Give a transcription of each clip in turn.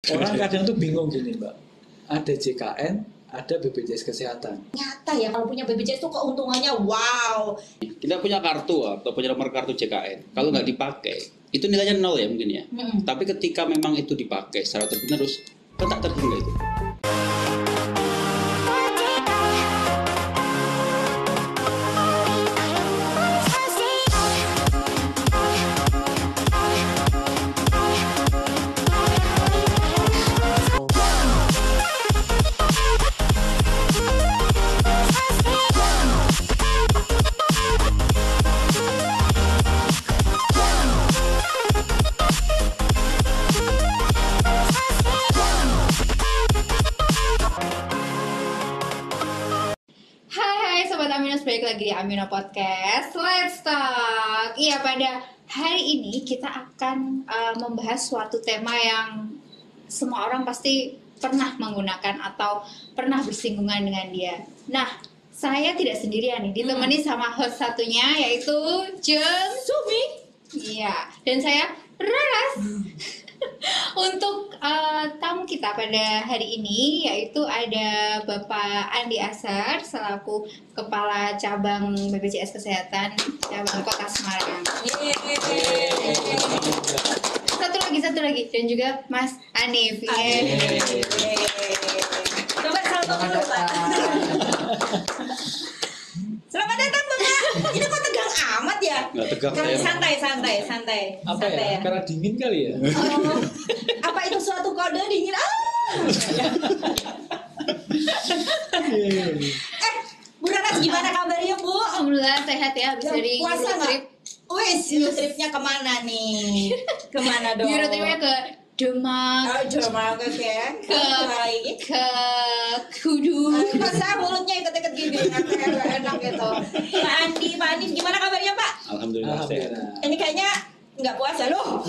Orang kadang tuh bingung gini Mbak, ada JKN, ada BPJS Kesehatan. Nyata ya kalau punya BPJS itu keuntungannya wow. Kita punya kartu atau punya nomor kartu JKN, kalau nggak dipakai, itu nilainya 0 ya mungkin ya. Tapi ketika memang itu dipakai secara terus-menerus, kan tak terhingga itu. Balik lagi di Amino Podcast. Let's talk. Iya, pada hari ini kita akan membahas suatu tema yang semua orang pasti pernah menggunakan atau pernah bersinggungan dengan dia. Nah, saya tidak sendirian nih, ditemani sama host satunya yaitu Jeng Sumi. Iya, dan saya Raras. Untuk tamu kita pada hari ini yaitu ada Bapak Andi Azhar selaku Kepala Cabang BPJS Kesehatan Cabang Kota Semarang. Satu lagi dan juga Mas Hanif. Coba salam dulu Pak. Selamat datang Bapak. Ini kok tegang amat ya? Nggak tegang saya. Santai. Apa ya? Karena dingin kali ya? Oh, apa itu suatu kode dingin? Bu Raras gimana kabarnya Bu? Alhamdulillah sehat ya, bisa di puasa Euro trip. Wes, Eurotripnya kemana nih? Kemana dong? Euro tripnya ke Demak. Demak Ke Kudu. Masa mulutnya ikut-ikut gini, enak gitu. Pak Andi gimana kabarnya Pak? Alhamdulillah sehat. Ini kayaknya nggak puasa loh.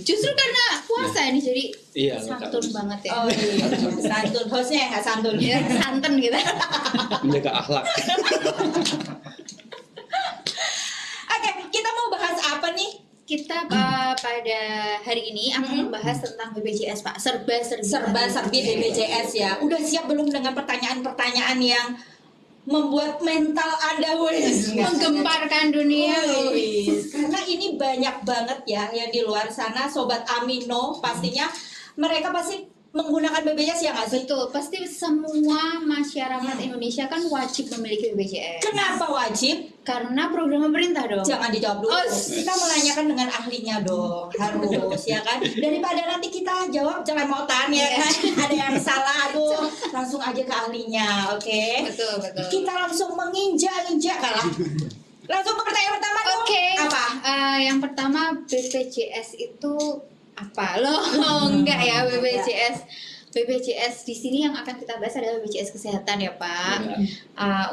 Justru karena puasa ini jadi Iya, santun banget ya. Oh iya, santun. Hostnya nggak santun. Ya, santen gitu. Menjaga akhlak. Oke, kita mau bahas apa nih? Kita pada hari ini akan membahas tentang BPJS Pak. Serba-serbi BPJS ya. Udah siap belum dengan pertanyaan-pertanyaan yang membuat mental Anda menggemparkan dunia? Karena ini banyak banget ya yang di luar sana Sobat Amino, pastinya mereka pasti menggunakan BPJS ya nggak sih? Betul, pasti semua masyarakat Indonesia kan wajib memiliki BPJS. Kenapa wajib? Karena program pemerintah dong. Jangan dijawab dulu. Kita menanyakan dengan ahlinya dong, harus ya kan. Daripada nanti kita jawab celemotan ya kan. Ada yang salah, aduh. Langsung aja ke ahlinya, oke? Betul. Kita langsung menginjak-injak kalah. Langsung ke pertanyaan pertama dong. Oke. Apa? Yang pertama BPJS itu apa? Loh, enggak ya BPJS. BPJS di sini yang akan kita bahas adalah BPJS Kesehatan ya Pak.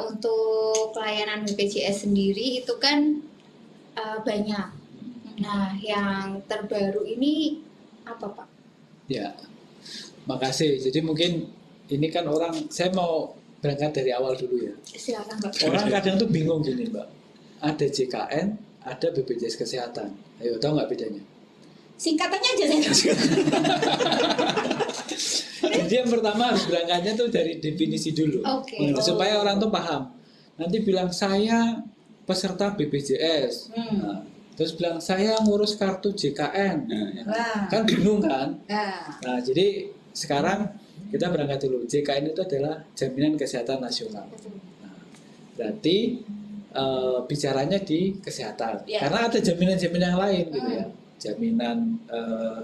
Untuk layanan BPJS sendiri itu kan banyak. Nah, yang terbaru ini apa Pak? Ya, makasih. Jadi mungkin ini kan saya mau berangkat dari awal dulu ya. Silakan Pak. Orang kadang tuh bingung gini Mbak, ada JKN, ada BPJS Kesehatan. Ayo, tahu nggak bedanya? Singkatannya aja saya. Jadi yang pertama harus berangkatnya tuh dari definisi dulu. Oke. Supaya orang tuh paham. Nanti bilang saya peserta BPJS. Nah, terus bilang saya ngurus kartu JKN. Kan bingung kan? Nah, jadi sekarang kita berangkat dulu. JKN itu adalah Jaminan Kesehatan Nasional. Nah, berarti bicaranya di kesehatan. Karena ada jaminan-jaminan yang lain gitu ya. Jaminan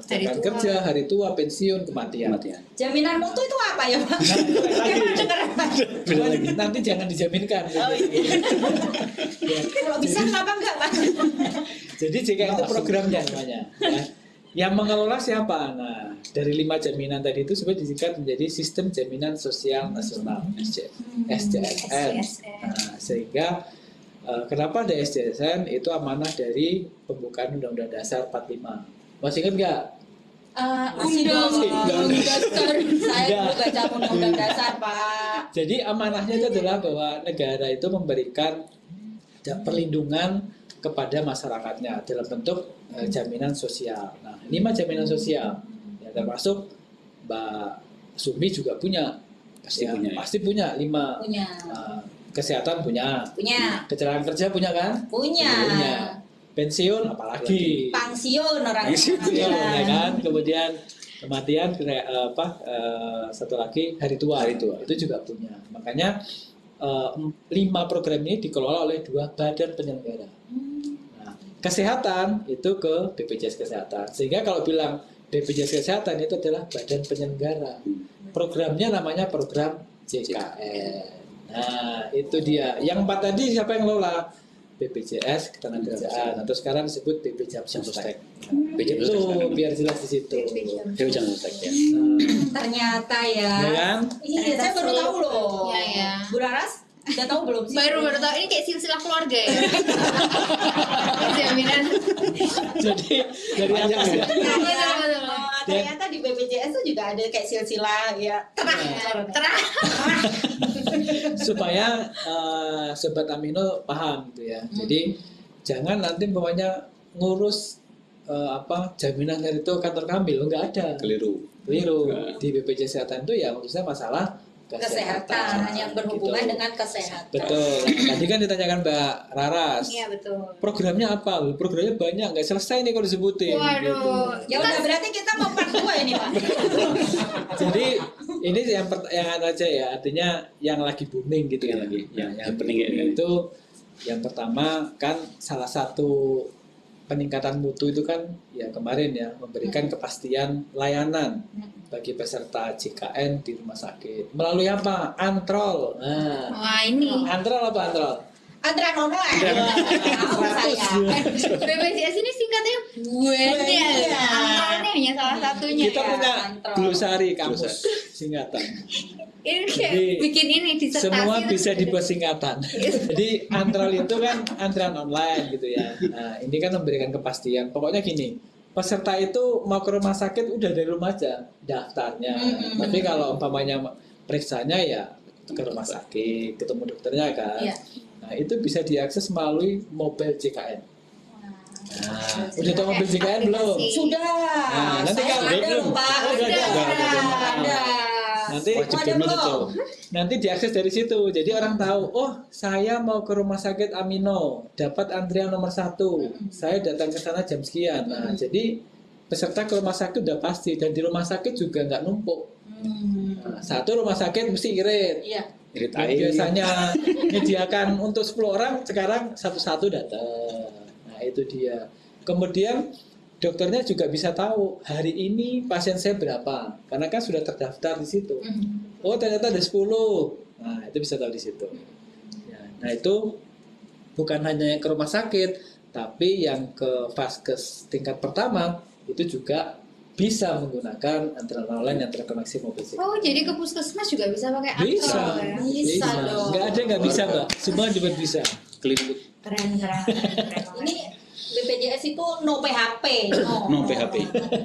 kerja, hari tua, pensiun, kematian. Jaminan mutu itu apa ya Pak? Nanti jangan dijaminkan. Gitu. Kalau bisa kenapa enggak Pak? Jadi JKN itu programnya namanya. Ya. Yang mengelola siapa? Nah, dari 5 jaminan tadi itu sebenarnya disingkat menjadi Sistem Jaminan Sosial Nasional (SJSN). Nah, sehingga kenapa ada SJSN? Itu amanah dari pembukaan Undang-Undang Dasar 45. Masih ingat nggak? Undang-Undang Dasar. Saya dulu baca Undang-Undang Dasar Pak. Jadi amanahnya itu adalah bahwa negara itu memberikan perlindungan kepada masyarakatnya dalam bentuk jaminan sosial. Nah, 5 jaminan sosial ya, termasuk Mbak Sumi juga punya. Pasti Ya, punya. pasti punya 5. Punya. Kesehatan punya. Kecelakaan kerja punya kan? Punya. Pensiun apalagi? Pangsion orang. Pensiun ya kan? Kemudian kematian, satu lagi hari tua. Itu juga punya. Makanya 5 program ini dikelola oleh 2 badan penyelenggara. Nah, kesehatan itu ke BPJS Kesehatan. Sehingga kalau bilang BPJS Kesehatan itu adalah badan penyelenggara. Programnya namanya program JKN. Nah, itu dia. Yang 4 tadi siapa yang ngelola? BPJS Ketenagakerjaan atau sekarang disebut BPJS. Itu biar jelas di situ. BPJS ya. Ternyata ya. Ya kan? Iya, saya baru tahu loh. Iya. Bu Laras, udah tahu belum sih? Baru tahu ini kayak silsilah keluarga ya. Jaminan. Jadi dari atas ya. Betul. Ternyata di BPJS itu juga ada kayak silsilah ya. Terang. Supaya sobat Amino paham gitu ya. Jadi jangan nanti umpamanya ngurus jaminan hari itu kantor kambil, enggak ada. Keliru. Di BPJS Kesehatan itu ya maksudnya masalah Kesehatan yang berhubungan gitu. dengan kesehatan. Betul. Nah, tadi kan ditanyakan Mbak Raras. Iya betul. Programnya apa? Programnya banyak, nggak selesai nih kalau disebutin. Waduh. Ya udah berarti kita mau part 2 ini, Pak. Jadi ini yang aja ya, artinya yang lagi booming gitu ya. Yang penting ya. Itu yang pertama kan salah satu peningkatan mutu itu kan ya kemarin ya memberikan kepastian layanan bagi peserta JKN di rumah sakit melalui apa? Antrol. Nah, Wah ini. Antrol apa Antrol? Antrean online. Tahu saya. BPJS ini singkatnya banyak. Antrolnya hanya salah satunya. Kita Ya. punya Antrol. glosari kamus singkatan. Ini kayak Jadi, bikin ini disertasi. Semua terus bisa gitu. dibuat singkatan. Jadi antrol itu kan antrian online gitu ya. Nah, ini kan memberikan kepastian. Pokoknya gini, peserta itu mau ke rumah sakit udah dari rumah aja daftarnya. Tapi kalau umpamanya periksanya ya ke rumah sakit, ketemu dokternya kan. Iya. Nah, itu bisa diakses melalui mobile JKN. Nah, udah tahu mobil JKN belum? Sudah. Nah, nanti Saya kalau ada loh, Pak. Oh, udah ada. Ada. Nanti Wajib Ada download belum? itu. nanti diakses dari situ. Jadi orang tahu, oh saya mau ke rumah sakit Amino, dapat antrian nomor 1. Saya datang ke sana jam sekian. Nah, jadi peserta ke rumah sakit udah pasti dan di rumah sakit juga nggak numpuk. Nah, satu rumah sakit mesti irit. Iya. Irit Yang air. biasanya menyediakan untuk 10 orang, sekarang satu-satu datang. Nah, itu dia. Kemudian dokternya juga bisa tahu hari ini pasien saya berapa, karena kan sudah terdaftar di situ. Oh ternyata ada 10. Nah itu bisa tahu di situ. Ya, nah itu bukan hanya yang ke rumah sakit, tapi yang ke vaskes tingkat pertama itu juga bisa menggunakan antrian online yang terkoneksi mobil JKN. Oh, jadi ke puskesmas juga bisa pakai Bisa, Antrol ya? Bisa dong. Nggak ada nggak bisa mbak, semua juga bisa. Keliru. Keren. Ini BPJS itu no PHP. No PHP.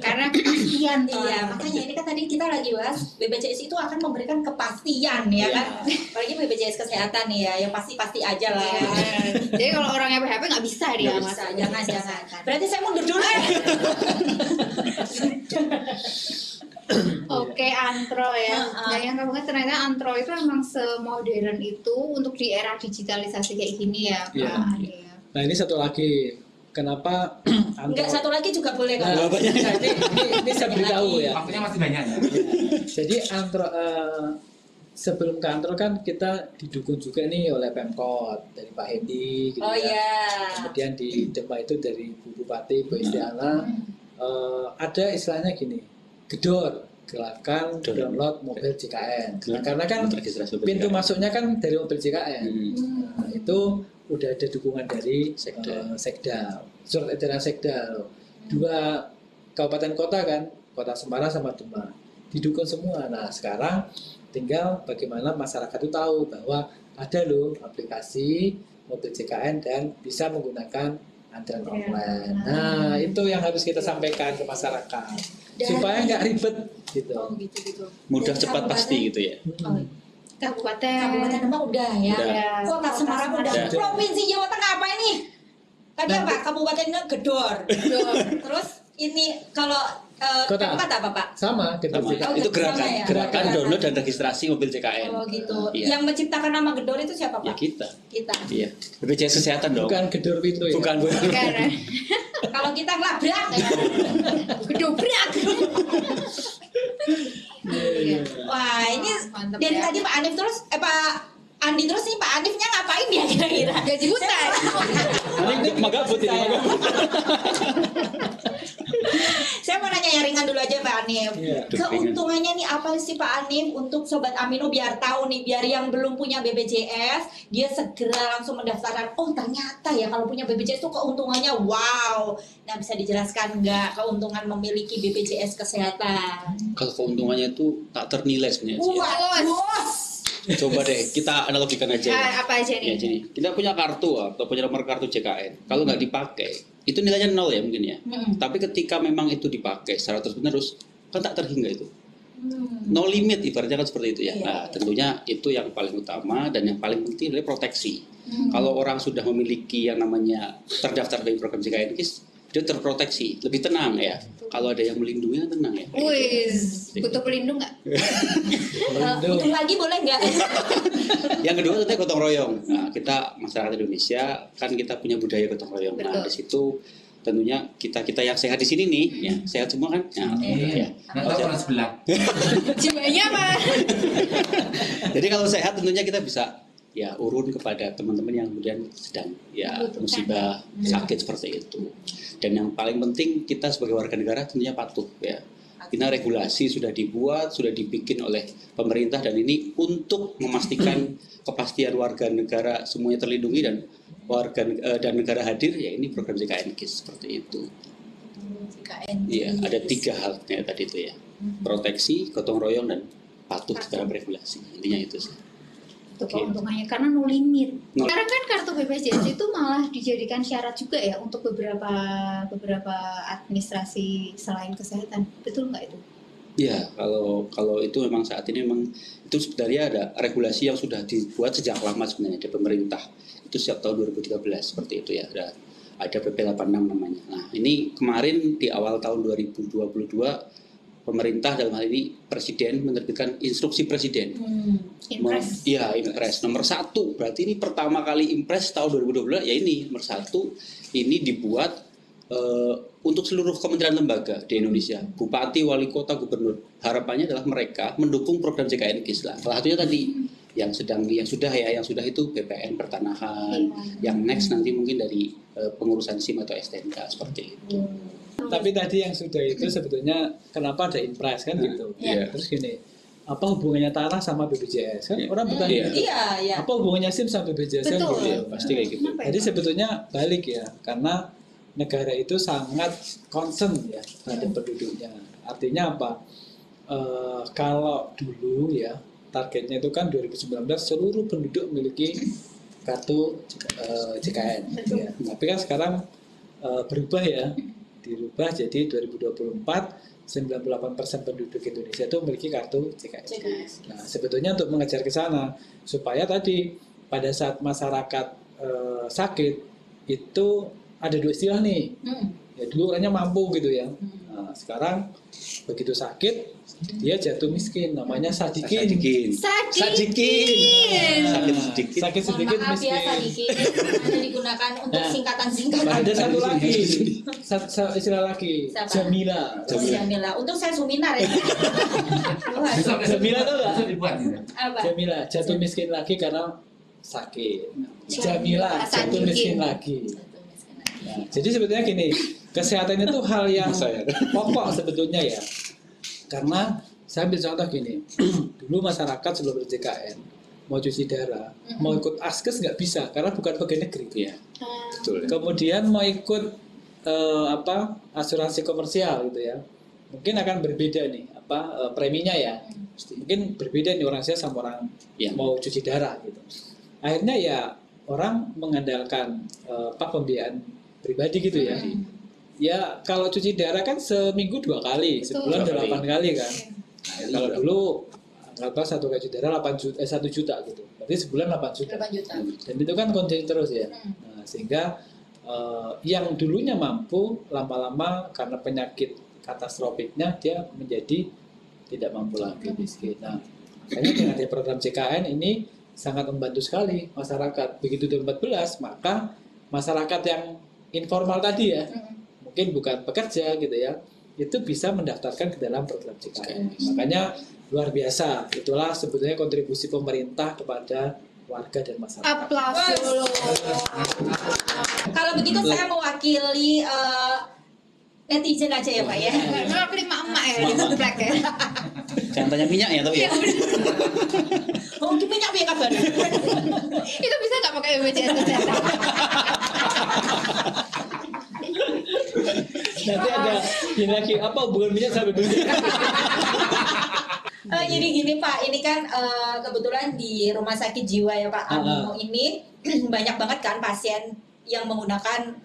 Karena kepastian Iya, makanya ini kan tadi kita lagi bahas BPJS itu akan memberikan kepastian ya kan. Apalagi BPJS kesehatan nih ya, yang pasti-pasti aja lah. Jadi kalau orangnya PHP nggak bisa dia Nggak mas. bisa, jangan. Berarti saya mundur dulu ya. Oke, Antrol ya. Nah, yang kamu kan ternyata Antrol itu emang semodern itu untuk di era digitalisasi kayak gini ya, Iya. Pak. Iya. Nah ini satu lagi, kenapa Enggak, satu lagi juga boleh kan. Nah, ini saya beritahu ya. Waktunya masih banyak ya. Jadi sebelum ke Antrol kan kita didukung juga nih oleh Pemkot dari Pak Hendi gitu Oh ya. iya. Kemudian di Demak itu dari Bu Bupati Bu Istiana ada istilahnya gini, gedor, gerakan download mobil JKN. Nah, karena kan Registrasi pintu JKN. masuknya kan dari mobil JKN. Hmm. Nah, itu udah ada dukungan dari Sekda. Sekda, surat edaran Sekda. 2 kabupaten kota kan, Kota Semarang sama Demak, didukung semua. Nah sekarang tinggal bagaimana masyarakat itu tahu bahwa ada loh aplikasi mobil JKN dan bisa menggunakan antrian online. Nah itu yang harus kita sampaikan ke masyarakat supaya nggak ribet gitu. Oh gitu. Mudah, Dari cepat, kabupaten- pasti gitu ya. Kabupaten Demak udah ya. Udah. Kota Semarang udah. Udah. Provinsi Jawa Tengah apa ini? Tadi Nah, apa? Kabupatennya Gedor. Terus ini kalau Kota. tempat apa Pak? Sama gedor Sama. JKN. Itu gerakan, Sama ya? gerakan download dan registrasi mobil JKN. Oh gitu. Iya. Yang menciptakan nama gedor itu siapa Ya Pak? kita. Kita. Iya. BPJS kesehatan dong. Bukan gedor itu ya. Bukan. Karena Kalau kita ngelabrak ya. gedobrak. Iya. Wah, ini Mantap dari ya. tadi Pak Anif terus Pak Andi terus nih, Pak Anifnya ngapain ya kira-kira? Gaji buta. Ini magabut ini. Magabut. Saya mau nanya yang ringan dulu aja Pak Anif. Iya. Keuntungannya nih apa sih Pak Anif untuk Sobat Amino biar tahu nih, biar yang belum punya BPJS dia segera langsung mendaftarkan. Oh ternyata ya kalau punya BPJS itu keuntungannya wow. Nah bisa dijelaskan nggak keuntungan memiliki BPJS kesehatan? Kalau keuntungannya itu tak ternilai sebenarnya sih. Ya. Wah, bos. Coba deh kita analogikan aja ya. Apa aja Ya, nih? jadi kita punya kartu atau punya nomor kartu JKN. Kalau nggak dipakai, itu nilainya 0 ya mungkin ya. Tapi ketika memang itu dipakai secara terus-menerus, kan tak terhingga itu. No limit ibaratnya kan seperti itu ya. Iya, Nah, iya. tentunya itu yang paling utama dan yang paling penting adalah proteksi. Kalau orang sudah memiliki yang namanya terdaftar di program JKN KIS, dia terproteksi, lebih tenang ya. Kalau ada yang melindungi, kan tenang ya. Wis, butuh pelindung nggak? Pelindung. Butuh lagi boleh nggak? Yang kedua tentunya gotong royong. Nah, kita masyarakat Indonesia kan kita punya budaya gotong royong. Nah, Betul. di situ tentunya kita yang sehat di sini nih, ya sehat semua kan? Ya, ya. Nggak tahu orang sebelah. Jiwanya apa? Jadi kalau sehat tentunya kita bisa ya urun kepada teman-teman yang kemudian sedang ya Membutuhkan. musibah sakit seperti itu. Dan yang paling penting kita sebagai warga negara tentunya patuh ya. Kita regulasi sudah dibuat, sudah dibikin oleh pemerintah dan ini untuk memastikan kepastian warga negara semuanya terlindungi dan dan negara hadir ya ini program JKN KIS seperti itu. Iya, ada 3 hal ya, tadi itu ya. Proteksi, gotong royong dan patuh terhadap regulasi. Intinya itu sih. Itu keuntungannya karena no limit. No. Sekarang kan kartu BPJS itu malah dijadikan syarat juga ya untuk beberapa administrasi selain kesehatan. Betul nggak itu? Iya, kalau itu memang saat ini memang itu sebenarnya ada regulasi yang sudah dibuat sejak lama sebenarnya dari pemerintah. Itu sejak tahun 2013 seperti itu ya. Ada PP 86 namanya. Nah, ini kemarin di awal tahun 2022 pemerintah dalam hal ini presiden menerbitkan instruksi presiden. Impres. Iya, Impres nomor 1. Berarti ini pertama kali Impres tahun 2022 ya ini nomor 1 ini dibuat untuk seluruh kementerian lembaga di Indonesia, bupati, wali kota, gubernur. Harapannya adalah mereka mendukung program JKN KIS lah. Salah satunya tadi yang sudah itu BPN pertanahan, yang next nanti mungkin dari pengurusan SIM atau STNK seperti itu. Tapi tadi yang sudah itu sebetulnya kenapa ada impres kan gitu. Iya. Terus gini, apa hubungannya tanah sama BPJS kan? Orang bertanya, Iya. Iya. apa hubungannya SIM sama BPJS kan Betul. gitu. Iya, pasti kayak gitu. Kenapa ya, Jadi Pak? sebetulnya balik ya, karena negara itu sangat concern ya terhadap penduduknya. Artinya apa? Kalau dulu ya targetnya itu kan 2019 seluruh penduduk memiliki kartu JKN. Ya. Tapi kan sekarang berubah ya, dirubah jadi 2024 98% penduduk Indonesia itu memiliki kartu JKN. Nah, sebetulnya untuk mengejar ke sana supaya tadi pada saat masyarakat sakit itu ada 2 istilah nih. Ya dulu orangnya mampu gitu ya. Nah, sekarang begitu sakit dia jatuh miskin, namanya sadikin. Sadikin. Sakit sedikit. Sakit Mohon sedikit maaf ya miskin. Sadikin, hanya digunakan untuk Nah, singkatan-singkatan. Ada satu lagi, istilah lagi, Siapa? Jamila. Jamila. Untuk saya Suminar ya. Tuhan. Besok Jamila tuh nggak? besok dibuat gitu. Apa? Jamila jatuh miskin lagi karena sakit. Jamila jatuh Sadikin. miskin lagi. Nah, jadi sebetulnya gini, kesehatan itu hal yang Saya. pokok sebetulnya ya. Karena saya ambil contoh gini, dulu masyarakat sebelum JKN mau cuci darah, mau ikut askes nggak bisa karena bukan pegawai negeri. Iya, betul. Ya. Kemudian mau ikut asuransi komersial gitu ya, mungkin akan berbeda nih preminya ya, mungkin berbeda nih orang saya sama orang Iya. mau cuci darah gitu. Akhirnya ya orang mengandalkan pembiayaan pribadi gitu ya. Ya kalau cuci darah kan seminggu 2 kali, Betul. sebulan 2 kali. 8 kali kan. Nah, Kalau dulu anggaplah 1 kali cuci darah 1 juta gitu. Berarti sebulan 8 juta. 8 juta. Dan itu kan konsisten terus ya. Nah, sehingga yang dulunya mampu lama-lama karena penyakit katastrofiknya dia menjadi tidak mampu lagi miskin. Nah, makanya dengan ada program JKN ini sangat membantu sekali masyarakat. Begitu 2014, maka masyarakat yang informal tadi ya, mungkin bukan pekerja gitu ya, itu bisa mendaftarkan ke dalam program JKN. Makanya luar biasa. Itulah sebetulnya kontribusi pemerintah kepada warga dan masyarakat. Aplaus dulu. Kalau begitu saya mewakili netizen aja ya Pak ya. Mewakili emak-emak ya di komplek ya. Jangan tanya minyak ya tapi ya. Oh, minyak ya kabar. Itu bisa nggak pakai BPJS kesehatan? Nanti ada ini lagi apa hubungan minyak sampai dunia. Jadi gini Pak, ini kan kebetulan di rumah sakit jiwa ya Pak Amino ini banyak banget kan pasien yang menggunakan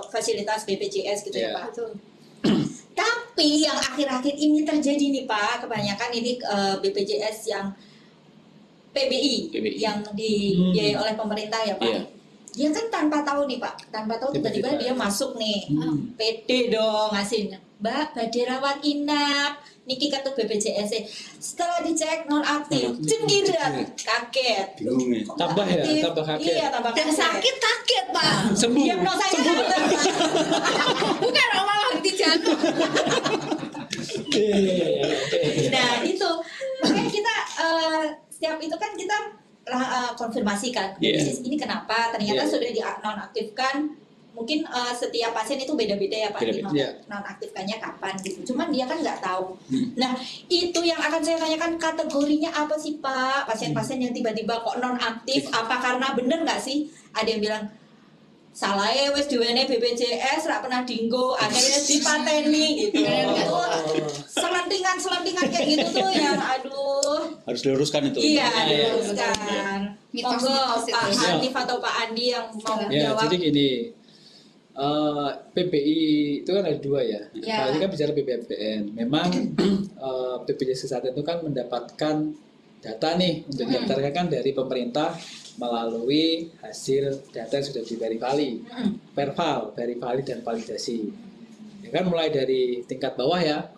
fasilitas BPJS gitu ya Pak. Tapi yang akhir-akhir ini terjadi nih Pak, kebanyakan ini BPJS yang PBI. yang dibiayai oleh pemerintah ya Pak. Dia kan tanpa tahu nih Pak, tanpa tahu tiba-tiba dia masuk nih, pede dong ngasihnya. Mbak, badhe rawat inap, niki kartu BPJS. Setelah dicek non aktif, cenggirat, kaget. Bingung ya. Tambah ya, tambah kaget. Iya, tambah Dan kaget. sakit kaget Pak. Sembuh. Diagnosanya dapat. Bukan malah henti jantung. Nah itu, makanya kita setiap itu kan kita konfirmasikan ini kenapa ternyata sudah dinonaktifkan. Mungkin setiap pasien itu beda-beda ya Pak, nonaktifkannya kapan gitu. Cuman dia kan nggak tahu. Nah itu yang akan saya tanyakan, kategorinya apa sih Pak? Pasien-pasien yang tiba-tiba kok nonaktif, apa karena bener nggak sih? Ada yang bilang salah ya wes diwene BPJS rak pernah dinggo akhirnya dipateni gitu. Itu selentingan kayak gitu tuh yang aduh Harus diluruskan itu. iya diluruskan. Monggo Pak Hanif atau Pak Andi yang mau Ya, jawab. jadi gini, PBI itu kan ada dua ya. Ya. Kalau ini kan bicara BPMPN. Memang BPJS Kesehatan itu kan mendapatkan data nih untuk didaftarkan kan dari pemerintah melalui hasil data yang sudah verify dan validasi. Ya kan mulai dari tingkat bawah ya,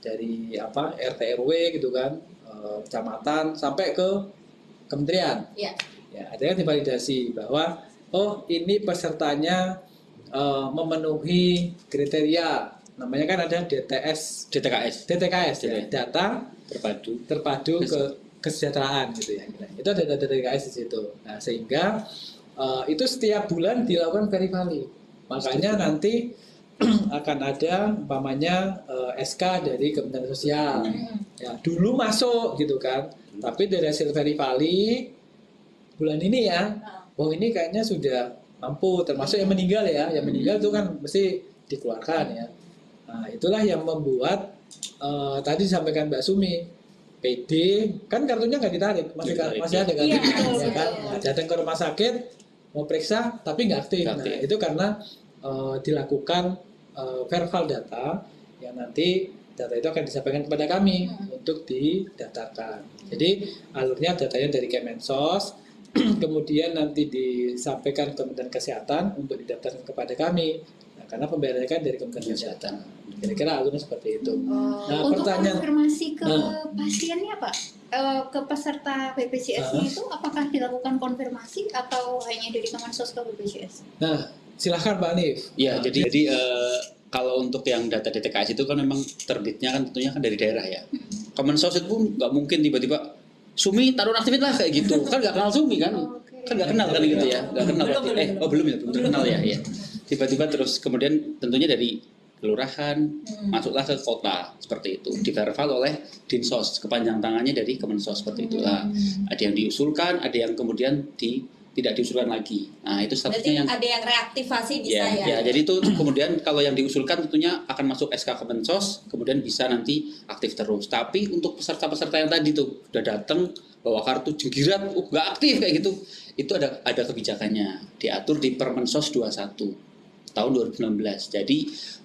dari RT RW gitu kan, kecamatan sampai ke kementerian. Iya. Ya, ada yang divalidasi bahwa oh ini pesertanya memenuhi kriteria. Namanya kan ada DTKS ya, data terpadu kesejahteraan gitu ya. Itu ada data DTKS di situ. Nah, sehingga itu setiap bulan dilakukan verify. Makanya nanti akan ada umpamanya SK dari Kementerian Sosial. Ya, dulu masuk gitu kan. Tapi dari hasil verify bulan ini ya, oh ini kayaknya sudah mampu, termasuk yang meninggal ya. Yang meninggal itu kan mesti dikeluarkan ya. Nah, itulah yang membuat tadi disampaikan Mbak Sumi, PD kan kartunya nggak ditarik, masih ada kan? Iya, Ya kan? Nah, datang ke rumah sakit mau periksa tapi nggak aktif. Nah, itu karena dilakukan verify data yang nanti data itu akan disampaikan kepada kami untuk didaftarkan. Jadi alurnya datanya dari Kemensos, kemudian nanti disampaikan ke Kementerian Kesehatan untuk didaftarkan kepada kami. Nah, karena pembayarannya kan dari Kementerian Kesehatan. Kira-kira alurnya seperti itu. Nah, untuk pertanyaan konfirmasi ke pasiennya Pak, ke peserta BPJS-nya itu apakah dilakukan konfirmasi atau hanya dari Kemensos ke BPJS? Nah, silahkan Pak Hanif. Ya, jadi kalau untuk yang data DTKS itu kan memang terbitnya kan tentunya kan dari daerah ya. Kemensos itu nggak mungkin tiba-tiba Sumi taruh aktifin lah kayak gitu. Kan nggak kenal Sumi kan. Kan nggak kenal kan gitu ya. Nggak kenal. Belum kenal ya. Tiba-tiba terus kemudian tentunya dari kelurahan masuklah ke kota seperti itu. Diverify oleh Dinsos, kepanjang tangannya dari Kemensos seperti itulah. Ada yang diusulkan, ada yang kemudian tidak diusulkan lagi. Nah, itu statusnya yang ada yang reaktivasi bisa ya. Ya, jadi itu kemudian kalau yang diusulkan tentunya akan masuk SK Kemensos, kemudian bisa nanti aktif terus. Tapi untuk peserta-peserta yang tadi tuh udah datang bawa kartu jenggirat, nggak aktif kayak gitu, itu ada kebijakannya, diatur di Permensos 21 tahun 2016. Jadi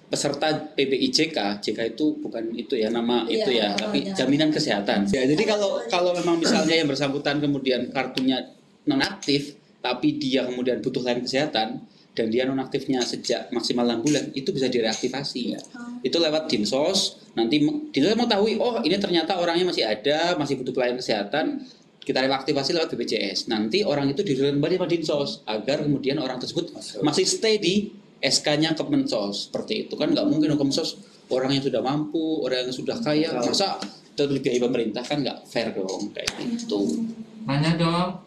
peserta PBIJK, JK itu bukan itu ya nama itu ya, tapi jaminan kesehatan. Ya, jadi kalau memang misalnya yang bersangkutan kemudian kartunya nonaktif, tapi dia kemudian butuh layanan kesehatan dan dia nonaktifnya sejak maksimal 6 bulan, itu bisa direaktivasi. Itu lewat Dinsos. Nanti Dinsos mengetahui, oh ini ternyata orangnya masih ada, masih butuh pelayanan kesehatan, kita reaktivasi lewat BPJS. Nanti orang itu dirilis kembali sama Dinsos agar kemudian orang tersebut masih stay di SK-nya Kemensos. Seperti itu kan nggak mungkin Kemensos orang yang sudah mampu, orang yang sudah kaya, masa terus biaya pemerintah, kan nggak fair dong kayak gitu. Nanya dong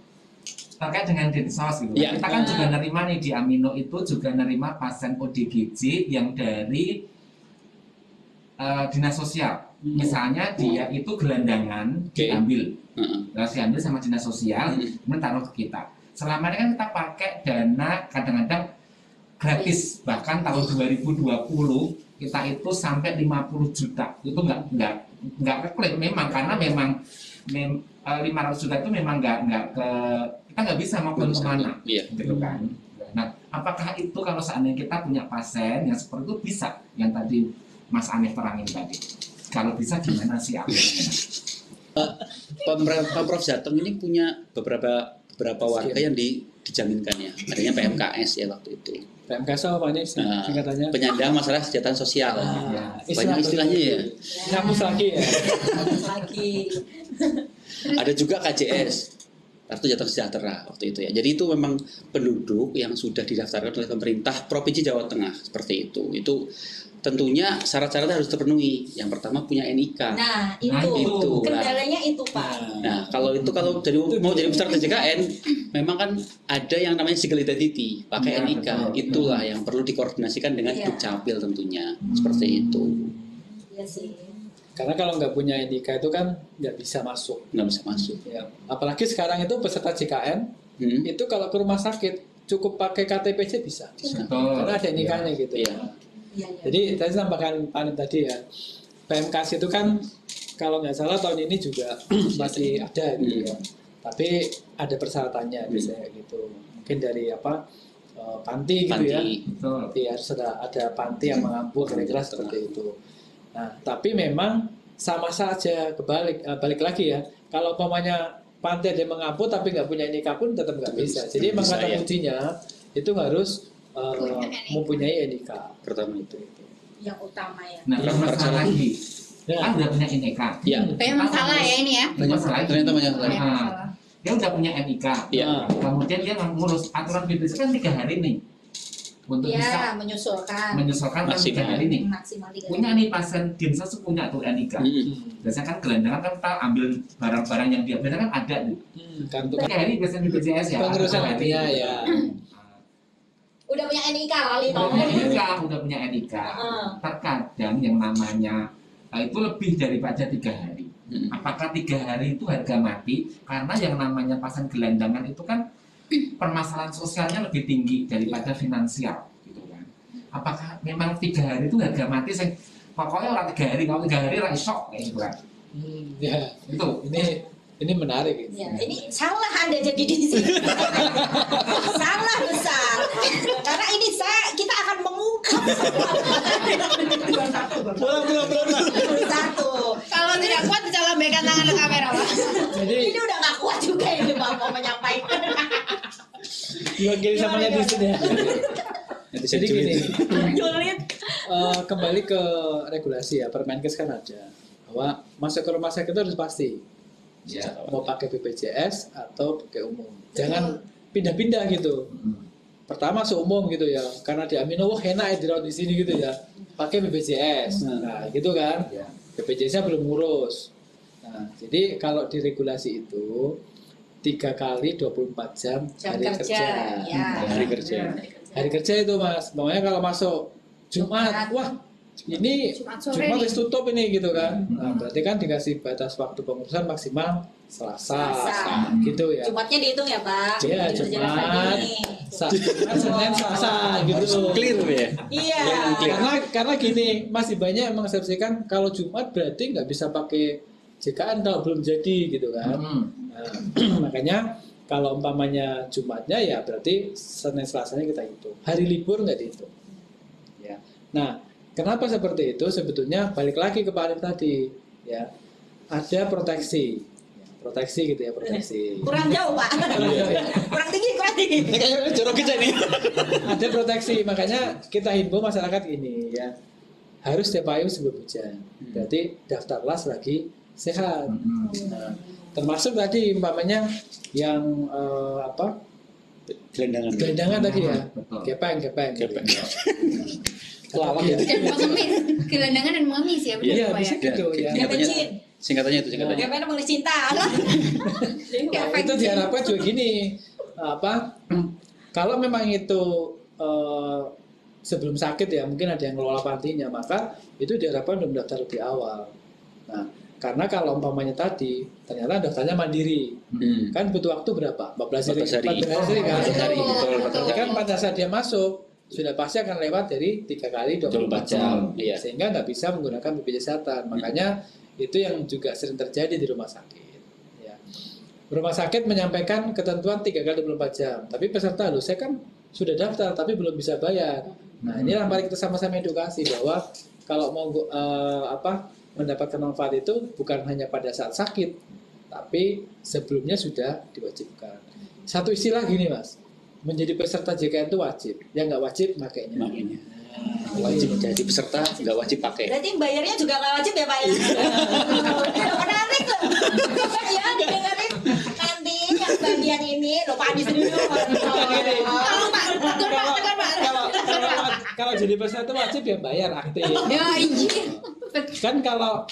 terkait dengan Dinsos gitu. Ya. Kita kan juga nerima nih di Amino itu juga nerima pasien ODGJ yang dari dinas sosial. Misalnya dia itu gelandangan diambil, lalu diambil sama dinas sosial, kemudian taruh ke kita. Selama ini kan kita pakai dana kadang-kadang gratis, bahkan tahun 2020 kita itu sampai 50 juta. Itu nggak keklaim memang, karena memang 500 juta itu memang nggak ke, kita nggak bisa mau kemana, gitu kan. Nah, apakah itu kalau seandainya kita punya pasien yang seperti itu bisa, yang tadi Mas Anif terangin tadi, kalau bisa gimana sih Pemprov Jateng ini punya beberapa warga yang dijaminkan ya, adanya PMKS ya waktu itu. PMKS apa nih singkatannya? Penyandang masalah kesejahteraan sosial. Banyak istilahnya ya. Nyambung lagi ya. Ada juga KJS, Kartu Jateng Sejahtera waktu itu ya. Jadi itu memang penduduk yang sudah didaftarkan oleh pemerintah Provinsi Jawa Tengah seperti itu. Itu tentunya syarat-syaratnya harus terpenuhi. Yang pertama punya NIK. Nah, itu kendalanya itu Pak. Nah, kalau mau jadi peserta JKN, memang kan ada yang namanya single identity, pakai NIK. Itulah yang perlu dikoordinasikan dengan Dukcapil tentunya. Seperti itu. Iya sih. Karena kalau nggak punya NIK itu kan nggak bisa masuk. Nggak bisa masuk. Ya. Apalagi sekarang itu peserta JKN, itu kalau ke rumah sakit cukup pakai KTP aja bisa. Karena ada NIK-nya gitu. Ya. Jadi tadi tambahkan Pak tadi ya, PMKS itu kan kalau nggak salah tahun ini juga masih ada gitu ya. Tapi ada persyaratannya biasanya gitu. Mungkin dari panti gitu ya. Tapi harus ada panti yang mengampu, kira-kira seperti itu. Nah, tapi memang sama saja balik lagi ya. Kalau umpamanya panti ada yang mengampu tapi nggak punya NIK pun tetap nggak bisa. Jadi memang kata kuncinya itu harus mempunyai NIK Pertama itu. Yang utama ya. Nah, masalah lagi. Kan udah punya NIK. Iya. Memang salah ya ini ya. Ternyata banyak lagi. Dia udah punya NIK. Iya. Kemudian dia ngurus aturan BPJS kan 3 hari nih. Untuk bisa menyusulkan maksimal 3 hari nih. Maksimal 3 hari. Punya nih pasien Dinsos punya tuh NIK. Biasanya kan gelandangan kan kita ambil barang-barang yang dia biasanya kan ada tuh. Kartu 3 hari biasanya BPJS ya. pengurusan hadiah ya. Udah punya NIK kali udah punya NIK. Terkadang yang namanya itu lebih daripada 3 hari. Apakah 3 hari itu harga mati? Karena yang namanya pasien gelandangan itu kan permasalahan sosialnya lebih tinggi daripada finansial, gitu kan? Apakah memang 3 hari itu harga mati? Pokoknya orang 3 hari, kalau 3 hari lah shock kayak gitu kan? Ya, Itu. Ini menarik. Ya, ini salah Anda jadi di sini. Salah besar. Karena ini kita akan mengungkap semua. Satu. Kalau tidak kuat bisa lambaikan tangan ke kamera, Pak. Jadi Ini udah gak kuat juga ini Bapak menyampaikan. diwakili sama netizen ya. Jadi gini, kembali ke regulasi ya, Permenkes kan ada bahwa masuk ke rumah sakit itu harus pasti. Mau pakai BPJS atau pakai umum. Jangan pindah-pindah gitu. Pertama seumum gitu ya, karena di Amino enak ya dirawat di sini gitu ya. Pakai BPJS. Nah, gitu kan. BPJS-nya belum ngurus. Nah, jadi kalau di regulasi itu 3 kali 24 jam hari kerja. Hari kerja itu Mas. Makanya kalau masuk Jumat, wah ini Jumat wis tutup ini gitu kan. Nah, berarti kan dikasih batas waktu pengurusan maksimal Selasa. Gitu ya. Jumatnya dihitung ya Pak. Iya, Jumat, Senin, Selasa gitu. Clear ya. Iya. Karena gini, masih banyak yang mengeksepsikan kalau Jumat berarti nggak bisa pakai JKN kalau belum jadi gitu kan. Nah, makanya kalau umpamanya Jumatnya ya berarti Senin Selasanya kita hitung. Hari libur nggak dihitung. Ya. Nah, kenapa seperti itu? Sebetulnya balik lagi ke Pak Arif tadi, ya ada proteksi. proteksi gitu ya, proteksi. Kurang jauh Pak. Kurang tinggi. Ini kayaknya jorok kita nih. Ada proteksi, makanya kita himbau masyarakat ini ya harus setiap payung sebelum hujan. Berarti daftarlah selagi sehat. Nah, termasuk tadi umpamanya yang gelandangan tadi ya, gepeng. Lawak ya. Dan mengemis, gelandangan dan mengemis ya, benar Iya, Pak bisa ya. gitu ya. Singkatannya itu. Gimana mengelis cinta? Itu diharapkan juga gini, kalau memang itu sebelum sakit ya, mungkin ada yang ngelola pantinya, maka itu diharapkan udah mendaftar lebih awal. Nah, karena kalau umpamanya tadi ternyata daftarnya mandiri, kan butuh waktu berapa? 14 hari kan? 14 hari, betul. Kan pada saat dia masuk sudah pasti akan lewat dari 3 kali 24 jam, iya. Sehingga nggak bisa menggunakan BPJS Kesehatan. Makanya itu yang juga sering terjadi di rumah sakit. Ya. Rumah sakit menyampaikan ketentuan 3 kali 24 jam, tapi peserta loh, saya kan sudah daftar tapi belum bisa bayar. Nah, ini yang mari kita sama-sama edukasi bahwa kalau mau mendapatkan manfaat itu bukan hanya pada saat sakit, tapi sebelumnya sudah diwajibkan. Satu istilah gini Mas, menjadi peserta JKN itu wajib, yang nggak wajib makainya. Wajib jadi peserta, nggak wajib pakai. Berarti bayarnya juga nggak wajib ya Pak ya? Menarik loh. Ya dengerin nanti yang bagian ini loh Pak Adi dulu. Kalau jadi peserta wajib ya bayar aktif. Ya iya. Kan kalau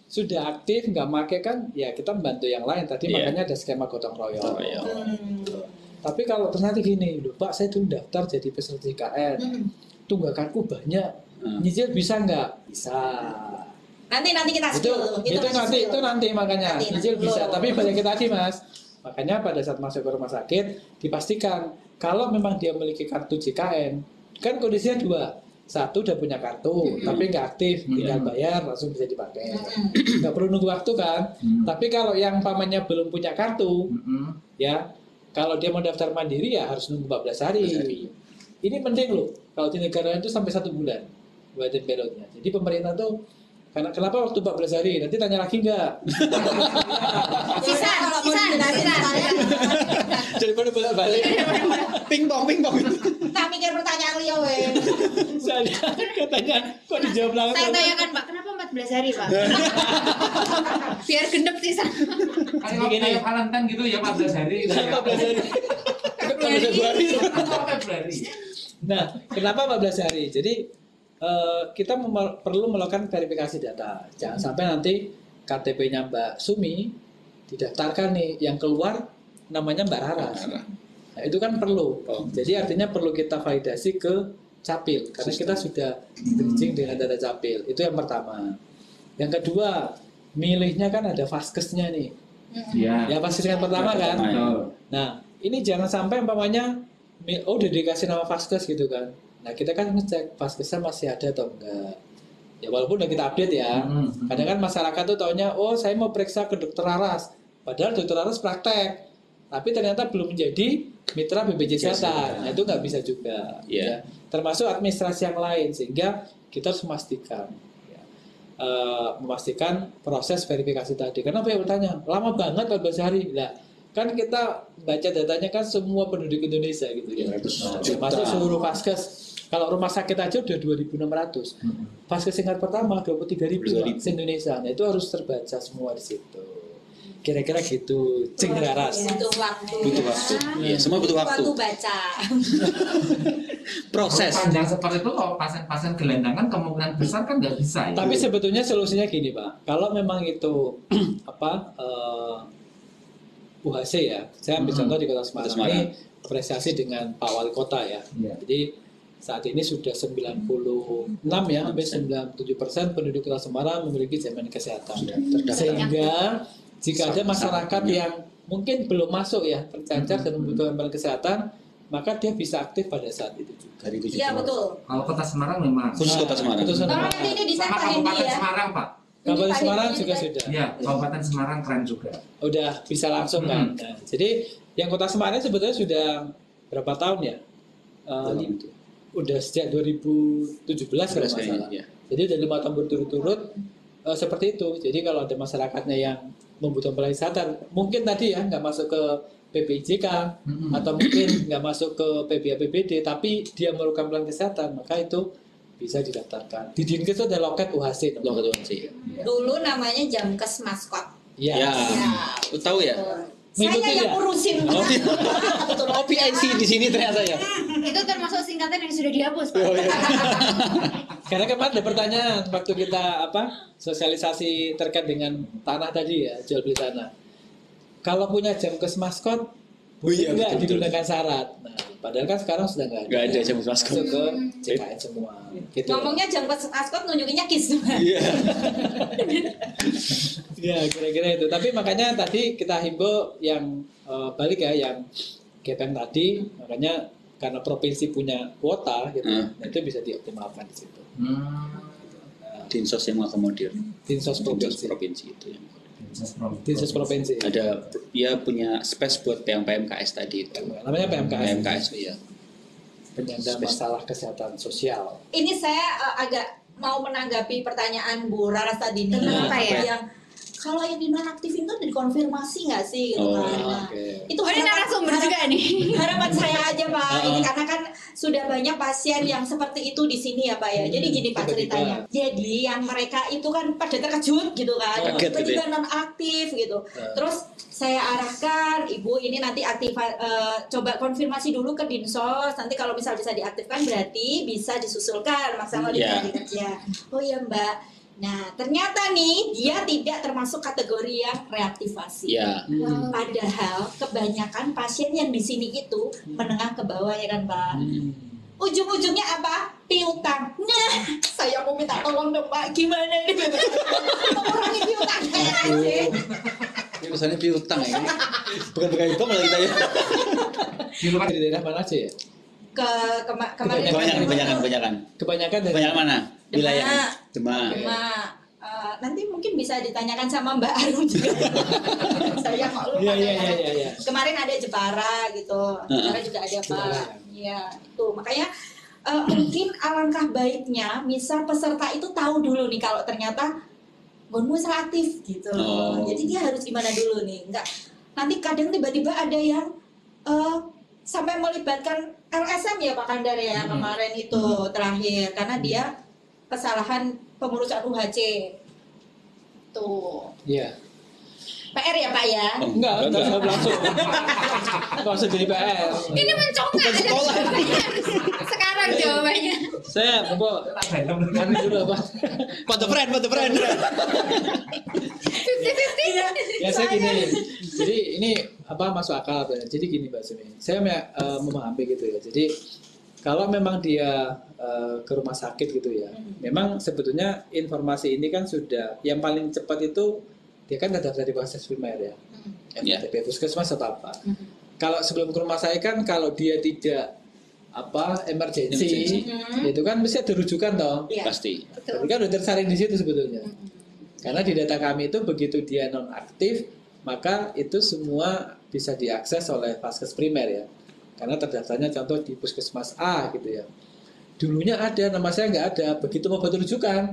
sudah aktif nggak make kan ya kita membantu yang lain tadi, makanya ada skema gotong royong. Tapi kalau ternyata gini, loh Pak saya dulu daftar jadi peserta JKN, tunggakanku banyak, nyicil bisa nggak? Bisa. Nanti kita itu nanti makanya nyicil bisa, tapi balik tadi Mas. Makanya pada saat masuk ke rumah sakit dipastikan kalau memang dia memiliki kartu JKN, kan kondisinya dua. Satu udah punya kartu tapi nggak aktif, tinggal bayar langsung bisa dipakai, nggak perlu nunggu waktu kan. Tapi kalau yang pamannya belum punya kartu, ya kalau dia mau daftar mandiri ya harus nunggu 14 hari. Ini penting loh, kalau di negara itu sampai 1 bulan waiting periodnya. Jadi pemerintah tuh kenapa waktu 14 hari? Nanti tanya lagi nggak? Sisa. Jadi pada balik. Ping-pong. Tak mikir pertanyaan Leo Saya katanya kok dijawab langsung. Saya tanyakan Pak, kenapa 14 hari Pak? Biar gendep sisa. Kayak Valentine gitu ya 14 hari. 14 hari. Februari. Nah, kenapa 14 hari? Jadi kita perlu melakukan verifikasi data. Jangan sampai nanti KTP-nya Mbak Sumi didaftarkan nih, yang keluar namanya Mbak Raras. Nah, itu kan perlu. Jadi artinya perlu kita validasi ke Capil karena kita sudah bridging dengan data Capil. Itu yang pertama. Yang kedua, milihnya kan ada Vaskesnya nih. Ya Vaskes yang pertama kan. Nah, ini jangan sampai umpamanya udah dikasih nama Vaskes gitu kan. Nah, kita kan ngecek Vaskesnya masih ada atau enggak. Ya walaupun udah kita update ya. Kadang kan masyarakat tuh taunya, oh saya mau periksa ke dokter Raras. Padahal dokter Raras praktek. Tapi ternyata belum menjadi mitra BPJS Kesehatan. Nah, itu nggak bisa juga. Ya. Termasuk administrasi yang lain. Sehingga kita harus memastikan proses verifikasi tadi. Karena apa yang bertanya, lama banget 14 hari. Nah, kan kita baca datanya kan semua penduduk Indonesia gitu ya. Termasuk seluruh Vaskes. Kalau rumah sakit aja udah 2.600. Vaskes tingkat pertama 23.000 se-Indonesia. Nah, itu harus terbaca semua di situ. Kira-kira gitu. Cing Raras. Butuh waktu. Iya, semua butuh waktu. Baca. Proses. Panjang seperti itu kalau pasien-pasien gelandangan kemungkinan besar kan nggak bisa ya. Tapi sebetulnya solusinya gini Pak. Kalau memang itu UHC ya. Saya ambil contoh di Kota Semarang. Ini apresiasi dengan Pak Wali Kota ya. Jadi saat ini sudah 96 ya, hampir 97% penduduk Kota Semarang memiliki jaminan kesehatan. Sehingga jika ada masyarakat yang mungkin belum masuk ya, tercacar dan membutuhkan jaminan kesehatan, maka dia bisa aktif pada saat itu juga. Iya betul. Kalau Kota Semarang memang. Khusus Kota Semarang. Nanti ini Sama disampaikan Kabupaten Semarang Pak. Kabupaten Semarang juga sudah. Iya, Kabupaten Semarang keren juga. Udah bisa langsung kan. Nah, jadi yang Kota Semarang sebetulnya sudah berapa tahun ya? Udah sejak 2017 kalau nggak salah. Jadi udah 5 tahun berturut-turut seperti itu. Jadi kalau ada masyarakatnya yang membutuhkan pelayanan kesehatan, mungkin tadi ya nggak masuk ke BPJK atau mungkin nggak masuk ke PBAPBD, tapi dia memerlukan pelayanan kesehatan, maka itu bisa didaftarkan. Di Dinkes itu ada loket UHC. Loket UHC. Dulu namanya Jamkes Maskot. Ya. Tahu ya? Saya yang urusin. Oh, PIC di sini ternyata ya. Itu termasuk singkatan yang sudah dihapus, Pak. Oh, iya. Karena kemarin ada pertanyaan waktu kita sosialisasi terkait dengan tanah tadi ya, jual beli tanah. Kalau punya Jamkes Maskot, nggak digunakan syarat. Nah, padahal kan sekarang sudah nggak ada. Nggak ada Jamkes Maskot. Masuk ke JKN semua. Gitu. Ngomongnya Jamkes Maskot, nunjukinnya KIS. Iya. Ya kira-kira itu. Tapi makanya tadi kita himbau yang balik ya, yang gepeng tadi, makanya karena provinsi punya kuota gitu, nah itu bisa dioptimalkan di situ. Dinsos yang mengakomodir. Dinsos provinsi itu yang. Dinsos provinsi. Ada dia punya space buat PMKS tadi itu. Namanya PMKS. PMKS iya. Penyandang masalah kesehatan sosial. Ini saya agak mau menanggapi pertanyaan Bu Raras tadi nih. Kenapa ya? Yang kalau yang dinonaktifin itu dikonfirmasi nggak sih gitu kan? Itu ini narasumber juga nih. Harapan saya aja Pak, ini karena kan sudah banyak pasien yang seperti itu di sini ya Pak ya. Jadi gini Pak ceritanya. Jadi yang mereka itu kan pada terkejut gitu kan, tiba-tiba nonaktif gitu. Terus saya arahkan Ibu ini nanti coba konfirmasi dulu ke Dinsos. Nanti kalau misal bisa diaktifkan berarti bisa disusulkan maksimal di kerja. Oh iya Mbak. Nah, ternyata nih dia tidak termasuk kategori yang reaktivasi. Ya. Padahal kebanyakan pasien yang di sini itu menengah ke bawah ya kan, Pak. Ujung-ujungnya apa? Piutang. Nah, saya mau minta tolong dong, Pak. Gimana ini? Mengurangi piutang saya aja. Ini misalnya piutang ya. Bukan itu malah kita ya. Di daerah mana aja ya? Kebanyakan mana? Wilayah Demak. Nanti mungkin bisa ditanyakan sama Mbak Arum juga. Saya maklum Iya. Kemarin ada Jepara gitu. Jepara juga ada Pak. Iya, itu makanya mungkin alangkah baiknya misal peserta itu tahu dulu nih kalau ternyata bonus aktif gitu. Jadi dia harus gimana dulu nih? Enggak. Nanti kadang tiba-tiba ada yang sampai melibatkan LSM ya Pak Kandar ya kemarin itu terakhir karena dia kesalahan pengurusan UHC tuh. Iya. PR ya Pak ya? Enggak langsung. Langsung jadi PR. Ini menconga sekolah. Sekarang jawabannya. Saya kami dulu Pak. Foto friend. 50-50. Ya saya gini. Jadi ini masuk akal. Jadi gini Mbak Sumi. Saya memahami gitu ya. Jadi kalau memang dia ke rumah sakit gitu ya, memang sebetulnya informasi ini kan sudah yang paling cepat itu dia kan terdaftar di fasilitas primer ya, MTP puskesmas atau apa. Kalau sebelum ke rumah sakit kan kalau dia tidak emergency, itu kan mesti ada rujukan toh. Pasti. Tapi kan udah tersaring di situ sebetulnya. Karena di data kami itu begitu dia nonaktif, maka itu semua bisa diakses oleh vaskes primer ya. Karena terdaftarnya contoh di puskesmas A gitu ya. Dulunya ada, nama saya nggak ada. Begitu mau buat rujukan,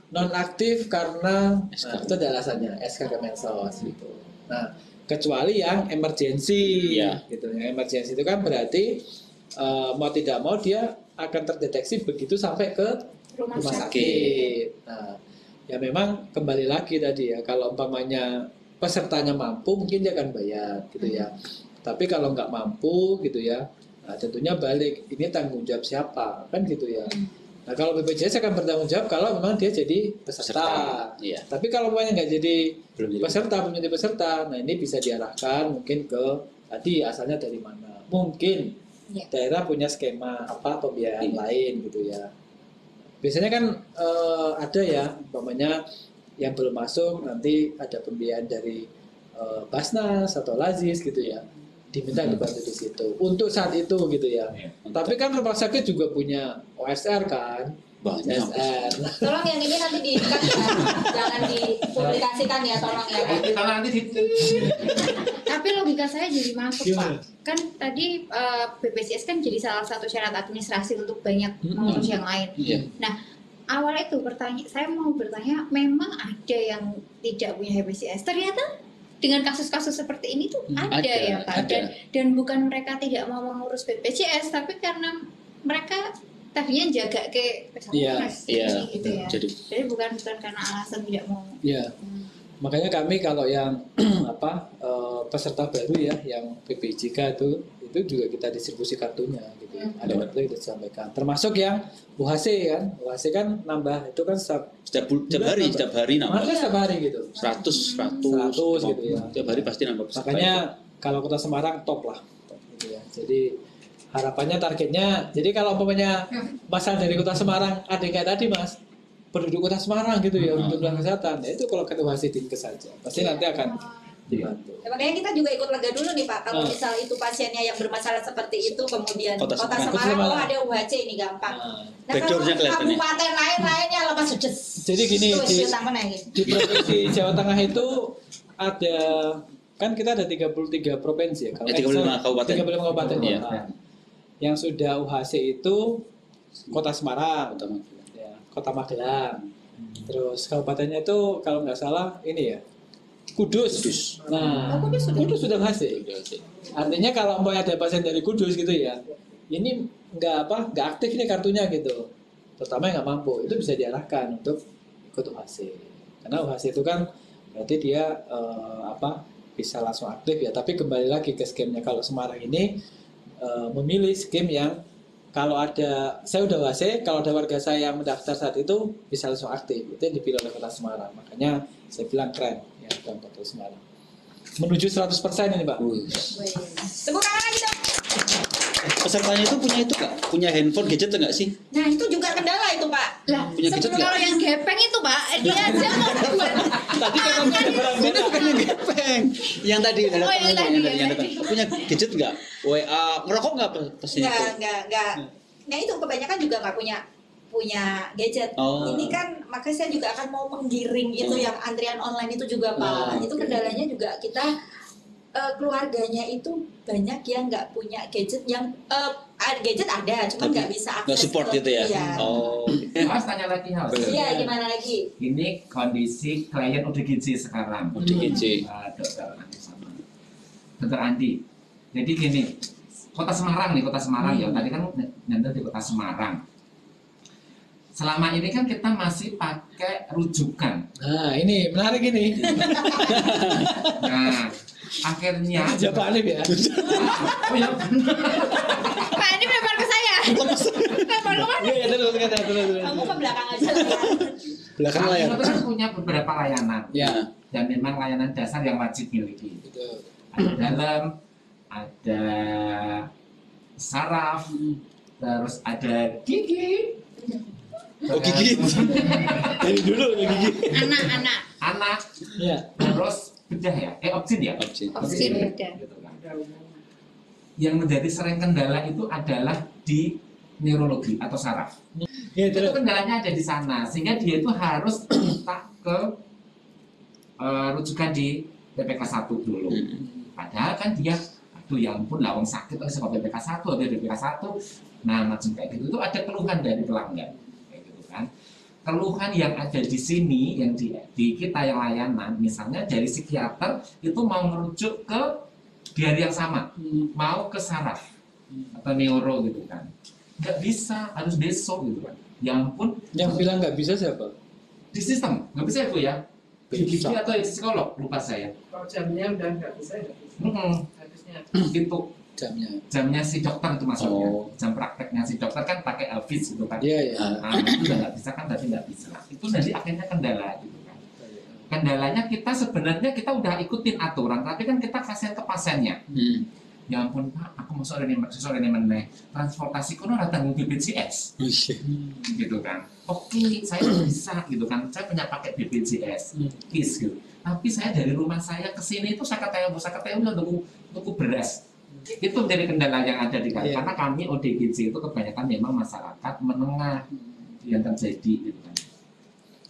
nonaktif karena itu ada alasannya SK Kemensos gitu. Nah, kecuali yang emergency, gitu. Yang emergency itu kan berarti mau tidak mau dia akan terdeteksi begitu sampai ke rumah sakit. Nah, ya memang kembali lagi tadi ya, kalau umpamanya pesertanya mampu mungkin dia akan bayar gitu ya. Tapi kalau nggak mampu gitu ya, nah tentunya balik, ini tanggung jawab siapa kan gitu ya. Nah kalau BPJS akan bertanggung jawab kalau memang dia jadi peserta. Iya. Tapi kalau memang nggak jadi peserta, belum jadi peserta, nah ini bisa diarahkan mungkin ke tadi asalnya dari mana. Mungkin daerah punya skema pembiayaan lain gitu ya. Biasanya kan ada ya, umpamanya yang belum masuk nanti ada pembiayaan dari Basnas atau Lazis gitu ya. Diminta dibantu di situ untuk saat itu gitu ya. Tapi kan rumah sakit juga punya OSR kan, OSR. Tolong yang ini nanti diikat ya, jangan dipublikasikan ya, tolong ya. Tapi logika saya jadi masuk Pak. Kan tadi BPJS kan jadi salah satu syarat administrasi untuk banyak pengurus yang lain. Nah, awal itu saya mau bertanya, memang ada yang tidak punya BPJS? Ternyata dengan kasus-kasus seperti ini tuh ada ya Pak. Dan bukan mereka tidak mau mengurus BPJS, tapi karena mereka tadinya jaga ke gitu ya. Jadi bukan karena alasan tidak mau. Iya. Makanya kami kalau yang peserta baru ya, yang PPJK itu juga kita distribusi kartunya gitu. Ada waktu kita sampaikan. Termasuk yang UHC kan nambah itu kan setiap hari nambah. Maksudnya setiap hari gitu. 100 gitu ya. Setiap hari pasti nambah. Makanya kalau Kota Semarang top gitu ya. Jadi harapannya targetnya, jadi kalau umpamanya masalah dari Kota Semarang ada kayak tadi Mas, penduduk Kota Semarang gitu ya untuk kesehatan, ya itu kalau ke UHC Dinkes saja pasti nanti akan dibantu. Ya, makanya kita juga ikut lega dulu nih Pak, kalau misal itu pasiennya yang bermasalah seperti itu kemudian Kota Semarang ada UHC ini gampang. Nah kalau kabupaten lain-lainnya lepas sudah. Jadi gini di provinsi Jawa Tengah itu ada, kan kita ada 33 provinsi ya. Kalau 35 kabupaten. 35 kabupaten. Iya. Yang sudah UHC itu Kota Semarang, Kota Magelang. Terus kabupatennya itu kalau nggak salah ini ya, Kudus. Nah, Kudus sudah UHC. Artinya kalau mau ada pasien dari Kudus gitu ya, ini nggak aktif nih kartunya gitu. Terutama yang nggak mampu, itu bisa diarahkan untuk ikut UHC. Karena UHC itu kan berarti dia bisa langsung aktif ya. Tapi kembali lagi ke skemnya, kalau Semarang ini memilih skem yang kalau ada, saya udah UHC, kalau ada warga saya yang mendaftar saat itu bisa langsung aktif. Itu yang dipilih oleh Kota Semarang. Makanya saya bilang keren ya Kota Semarang. Menuju 100% ini Pak. Tepuk tangan lagi dong. Pesertanya itu punya itu nggak? Punya handphone gadget nggak sih? Nah itu juga kendala itu Pak. Lah, punya gadget nggak? Kalau yang gepeng itu Pak, dia aja mau buat. Tadi kan kamu ada barang Ini bukan yang gepeng. Yang tadi yang datang. Punya gadget nggak? WA, ngerokok nggak pasti? Enggak. Nah itu kebanyakan juga nggak punya gadget. Ini kan makanya saya juga akan mau menggiring itu yang antrian online itu juga Pak. Itu kendalanya juga kita keluarganya itu banyak yang nggak punya gadget, yang gadget ada, cuma nggak bisa akses. Nggak support gitu ya? Iya. Mas tanya lagi Mas. Iya, gimana lagi? Ini kondisi klien ODGJ sekarang. ODGJ. Dokter Andi. Jadi gini, Kota Semarang ya. Tadi kan nyandar di Kota Semarang. Selama ini kan kita masih pakai rujukan. Nah ini menarik ini. Nah akhirnya Pak Alif ya. Pak ini lempar ke saya. Lempar ke mana? Iya terus. Kamu ke belakang aja lah. Belakang layar. Kita kan punya beberapa layanan. Ya. Dan memang layanan dasar yang wajib miliki. Betul. Ada dalam, ada saraf, terus ada gigi. Gigi. Dari dulu gigi. Anak. Iya. Terus bedah ya, opsin ya. Opsin bedah. Gitu kan. Yang menjadi sering kendala itu adalah di neurologi atau saraf. Ya, itu kendalanya ada di sana, sehingga dia itu harus minta ke rujukan di PPK 1 dulu. Padahal kan dia, aduh ya ampun lah, sakit oleh sebab PPK 1 atau PPK 1. Nah macam kayak gitu itu ada keluhan dari pelanggan, kayak gitu kan. Keluhan yang ada di sini, yang di kita yang layanan, misalnya dari psikiater itu mau merujuk ke di hari yang sama, mau ke saraf atau neuro gitu kan. Nggak bisa, harus besok gitu kan. Ya ampun. Yang bilang nggak bisa siapa? Di sistem, nggak bisa itu ya. Di gigi atau di psikolog, lupa saya. Kalau jamnya udah nggak bisa ya. Harusnya. Itu jamnya si dokter itu maksudnya. Jam prakteknya si dokter kan pakai Alvis gitu kan. Iya. Nah, itu udah nggak bisa kan, tapi nggak bisa. Itu jadi akhirnya kendala gitu kan. Kendalanya kita sebenarnya kita udah ikutin aturan, tapi kan kita kasihan ke pasiennya. Ya ampun Pak, aku mau sore ini meneh transportasi kono datang BPJS, gitu kan. Oke, saya bisa gitu kan. Saya punya paket BPJS, KIS gitu. Tapi saya dari rumah saya ke sini itu saya katakan untuk beras. Itu menjadi kendala yang ada di kami. Karena kami ODGJ itu kebanyakan memang masyarakat menengah yang terjadi gitu kan.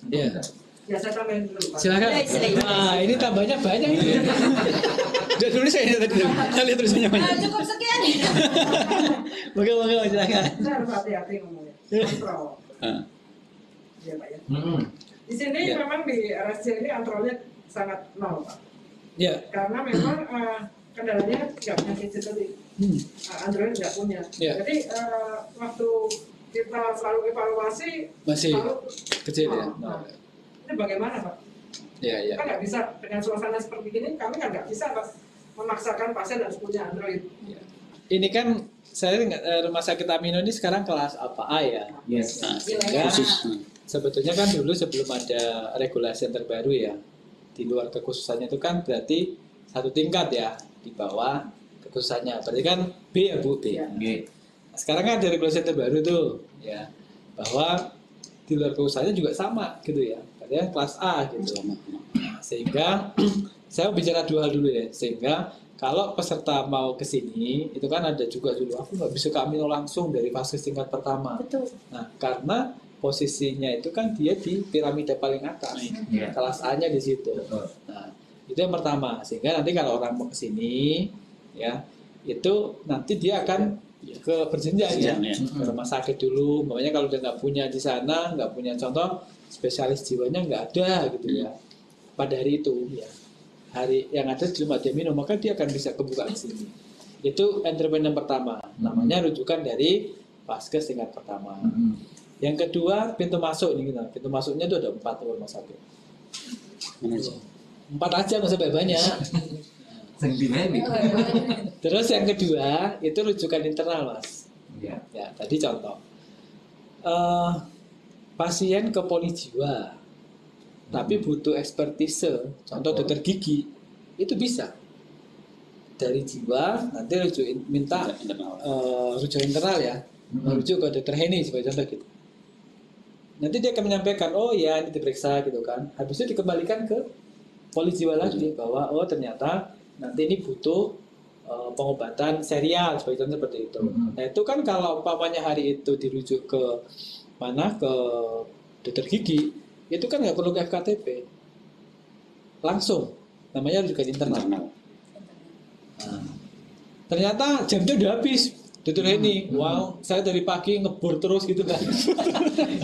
Iya. Ya saya tambahin dulu Pak. Silakan. Nah, ini tambahnya banyak ini. Udah tulis saya tadi. Saya lihat tulisannya banyak. Cukup sekian. Oke, silakan. Saya harus hati-hati ngomongnya. Kontrol. Iya Pak ya. Hmm. Di sini Ya. memang di RSC ini Android sangat nol Pak. Ya. Karena memang kendalanya nggak punya gadget tadi. Android nggak punya. Ya. Jadi waktu kita selalu evaluasi Masih selalu, kecil ya. ini bagaimana Pak? Ya, ya. Kita nggak bisa dengan suasana seperti ini, kami kan nggak bisa Pak memaksakan pasien harus punya Android. Ya. Ini kan saya rumah sakit Amino ini sekarang kelas apa A ya. Yes. Nah, Sehingga khusus. sebetulnya kan dulu sebelum ada regulasi yang terbaru ya, di luar kekhususannya itu kan berarti satu tingkat ya di bawah kekhususannya. Berarti kan B ya Bu, B. Ya. Oke. Nah, sekarang kan ada regulasi terbaru tuh ya, bahwa di luar kekhususannya juga sama gitu ya. Berarti kan kelas A gitu. Nah, sehingga saya bicara dua hal dulu ya. Sehingga kalau peserta mau ke sini, itu kan ada juga dulu, aku nggak bisa ke Amino langsung dari fase tingkat pertama. Betul. Nah, karena posisinya itu kan dia di piramida paling atas, Iya. kelas A-nya di situ. Betul. Nah, itu yang pertama. Sehingga nanti kalau orang mau ke sini, ya, itu nanti dia akan ke berjenjang ya, ke rumah sakit dulu. Makanya kalau dia nggak punya di sana, nggak punya contoh spesialis jiwanya nggak ada gitu ya. Pada hari itu, ya. Hari yang ada di rumah Amino, maka dia akan bisa kebuka di sini. Itu entrepreneur yang pertama, namanya rujukan dari Vaskes tingkat pertama. Yang kedua, pintu masuk nih kita. Pintu masuknya itu ada 4 rumah sakit. Mana aja? 4 aja nggak usah banyak. Sing dimana? Terus yang kedua itu rujukan internal mas. Iya. Ya tadi contoh pasien ke polijiwa, tapi butuh ekspertise, contoh dokter gigi, itu bisa dari jiwa nanti minta rujuk internal ya, merujuk ke dokter Heni sebagai contoh gitu. Nanti dia akan menyampaikan, oh ya ini diperiksa gitu kan, habis itu dikembalikan ke polijiwa lagi bahwa oh ternyata nanti ini butuh pengobatan serial sebagai contoh seperti itu. Nah itu kan kalau umpamanya hari itu dirujuk ke mana, ke dokter gigi, itu kan nggak perlu ke FKTP, langsung namanya rujukan internal. Nah, ternyata jamnya udah habis, dokter Heni, wow, saya dari pagi ngebor terus gitu kan,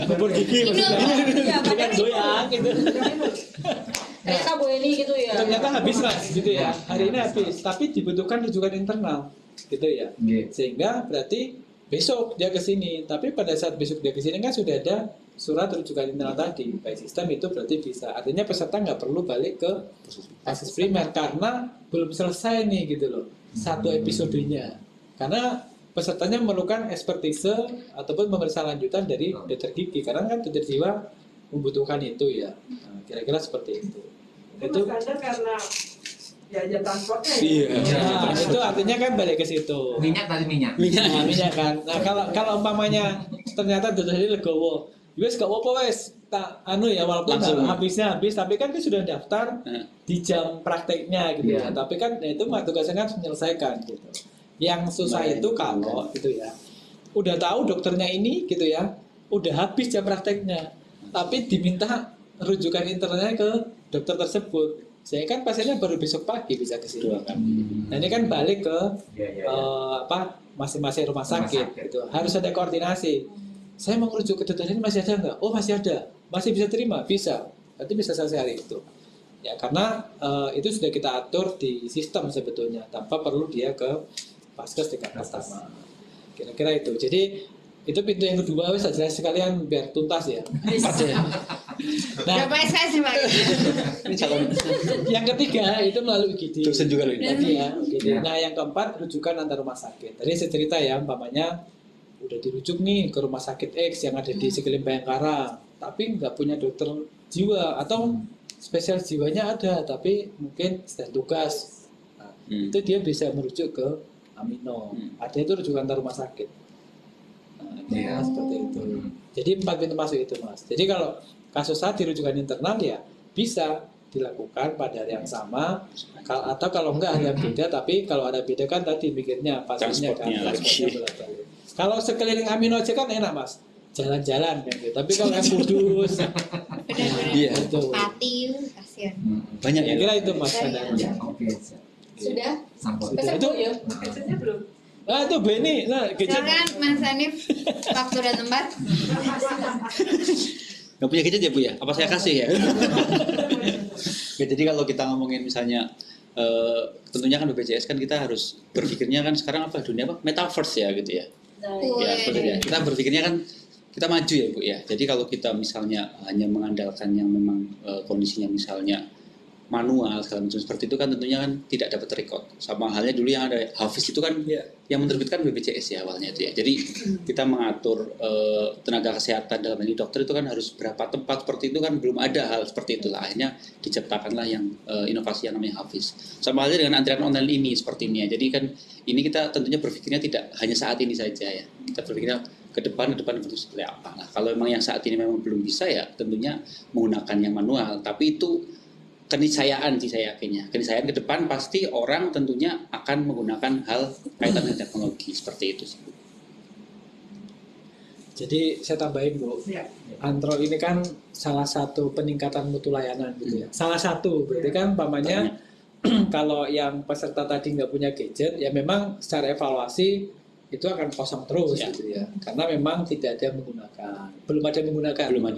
ngebor gigi maksudnya, bukan goyang gitu. Ternyata Bu Eni gitu ya. Ternyata habis mas, gitu ya. Hari ini habis, tapi dibutuhkan rujukan internal, gitu ya. Sehingga berarti besok dia ke sini, tapi pada saat besok dia ke sini kan sudah ada surat rujukan internal tadi. By sistem itu berarti bisa. Artinya peserta nggak perlu balik ke kasus primer karena belum selesai nih gitu loh. Satu episodenya. Karena pesertanya memerlukan ekspertise ataupun pemeriksaan lanjutan dari dokter gigi. Karena kan dokter jiwa membutuhkan itu ya. Nah, kira-kira seperti itu. Itu karena biaya transportnya ya. Iya. Nah, itu artinya kan balik ke situ. Minyak tadi minyak. Nah, minyak kan. Nah, kalau umpamanya ternyata dokter ini legowo, wes gak apa-apa wes. Tak anu ya walaupun habisnya habis, tapi kan dia sudah daftar di jam prakteknya gitu ya. Tapi kan ya, itu tugasnya kan menyelesaikan gitu. Yang susah itu kalau gitu ya. Udah tahu dokternya ini gitu ya, udah habis jam prakteknya. Tapi diminta rujukan internalnya ke dokter tersebut. Saya kan pasiennya baru besok pagi bisa ke situ kan. Nah ini kan balik ke masing-masing rumah sakit gitu. Harus ada koordinasi. Saya mau rujuk ke dokter ini masih ada nggak? Oh masih ada. Masih bisa terima? Bisa. Nanti bisa selesai hari itu. Ya karena itu sudah kita atur di sistem sebetulnya tanpa perlu dia ke Vaskes tingkat pertama. Kira-kira itu. Jadi itu pintu yang kedua wes jelas sekalian biar tuntas ya. Nah, berapa SKS Pak? Yang ketiga itu melalui UGD. Dosen juga loh ini. Tadi ya, UGD. Nah, yang keempat rujukan antar rumah sakit. Tadi saya cerita ya, umpamanya udah dirujuk nih ke rumah sakit X yang ada di sekeliling Bayangkara, tapi nggak punya dokter jiwa atau spesialis jiwanya ada, tapi mungkin sedang tugas. Nah, itu dia bisa merujuk ke Amino. Ada itu rujukan antar rumah sakit. Nah, seperti itu. Jadi 4 pintu masuk itu mas. Jadi kalau kasus saat dirujukan internal ya bisa dilakukan pada hari yang sama atau kalau enggak ada yang beda, tapi kalau ada beda kan tadi mikirnya pasiennya kan transportnya bolak-balik. Kalau sekeliling Amino aja kan enak mas, jalan-jalan kan gitu. Tapi kalau yang Kudus iya itu Pati kasihan. banyak ya. kira itu mas. Oke. Sudah? Sampul. Itu ya? Gadgetnya belum. itu Beni, nah gadget. Silakan Mas Hanif, waktu dan tempat. Nggak punya gadget ya Bu ya? Apa saya kasih ya? Ya, jadi kalau kita ngomongin misalnya tentunya kan BPJS kan kita harus berpikirnya kan sekarang apa dunia apa metaverse ya gitu ya. Ya, ya. Kita berpikirnya kan kita maju ya Bu ya. Jadi kalau kita misalnya hanya mengandalkan yang memang kondisinya misalnya manual segala macam seperti itu kan tentunya kan tidak dapat record. Sama halnya dulu yang ada Hafiz itu kan yang menerbitkan BPJS ya awalnya itu ya. Jadi kita mengatur tenaga kesehatan dalam ini dokter itu kan harus berapa tempat seperti itu kan belum ada hal seperti itulah. Akhirnya diciptakanlah yang inovasi yang namanya Hafiz. Sama halnya dengan antrian online ini seperti ini ya. Jadi kan ini kita tentunya berpikirnya tidak hanya saat ini saja ya. Kita berpikirnya ke depan itu seperti apa. Nah, kalau memang yang saat ini memang belum bisa ya tentunya menggunakan yang manual. Tapi itu keniscayaan sih saya yakinnya. Keniscayaan ke depan pasti orang tentunya akan menggunakan hal kaitan dengan teknologi seperti itu sih. Jadi saya tambahin Bu, Android ini kan salah satu peningkatan mutu layanan gitu ya. Salah satu, berarti kan umpamanya kalau yang peserta tadi nggak punya gadget, ya memang secara evaluasi itu akan kosong terus gitu ya. Karena memang tidak ada yang menggunakan, belum ada yang menggunakan. Belum.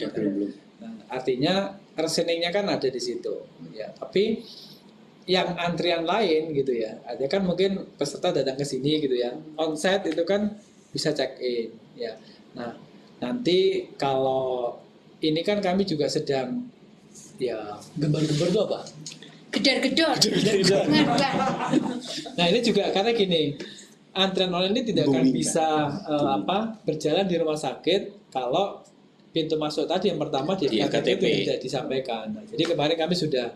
Nah, artinya rekeningnya kan ada di situ ya, tapi yang antrian lain gitu ya, ada kan mungkin peserta datang ke sini gitu ya, onsite itu kan bisa check in ya. Nah, nanti kalau ini kan kami juga sedang ya gembar-gembar itu apa? Gedor-gedor. Nah, ini juga karena gini, antrian online ini tidak akan bisa berjalan di rumah sakit kalau pintu masuk tadi yang pertama di FKTP itu tidak disampaikan. Nah, jadi kemarin kami sudah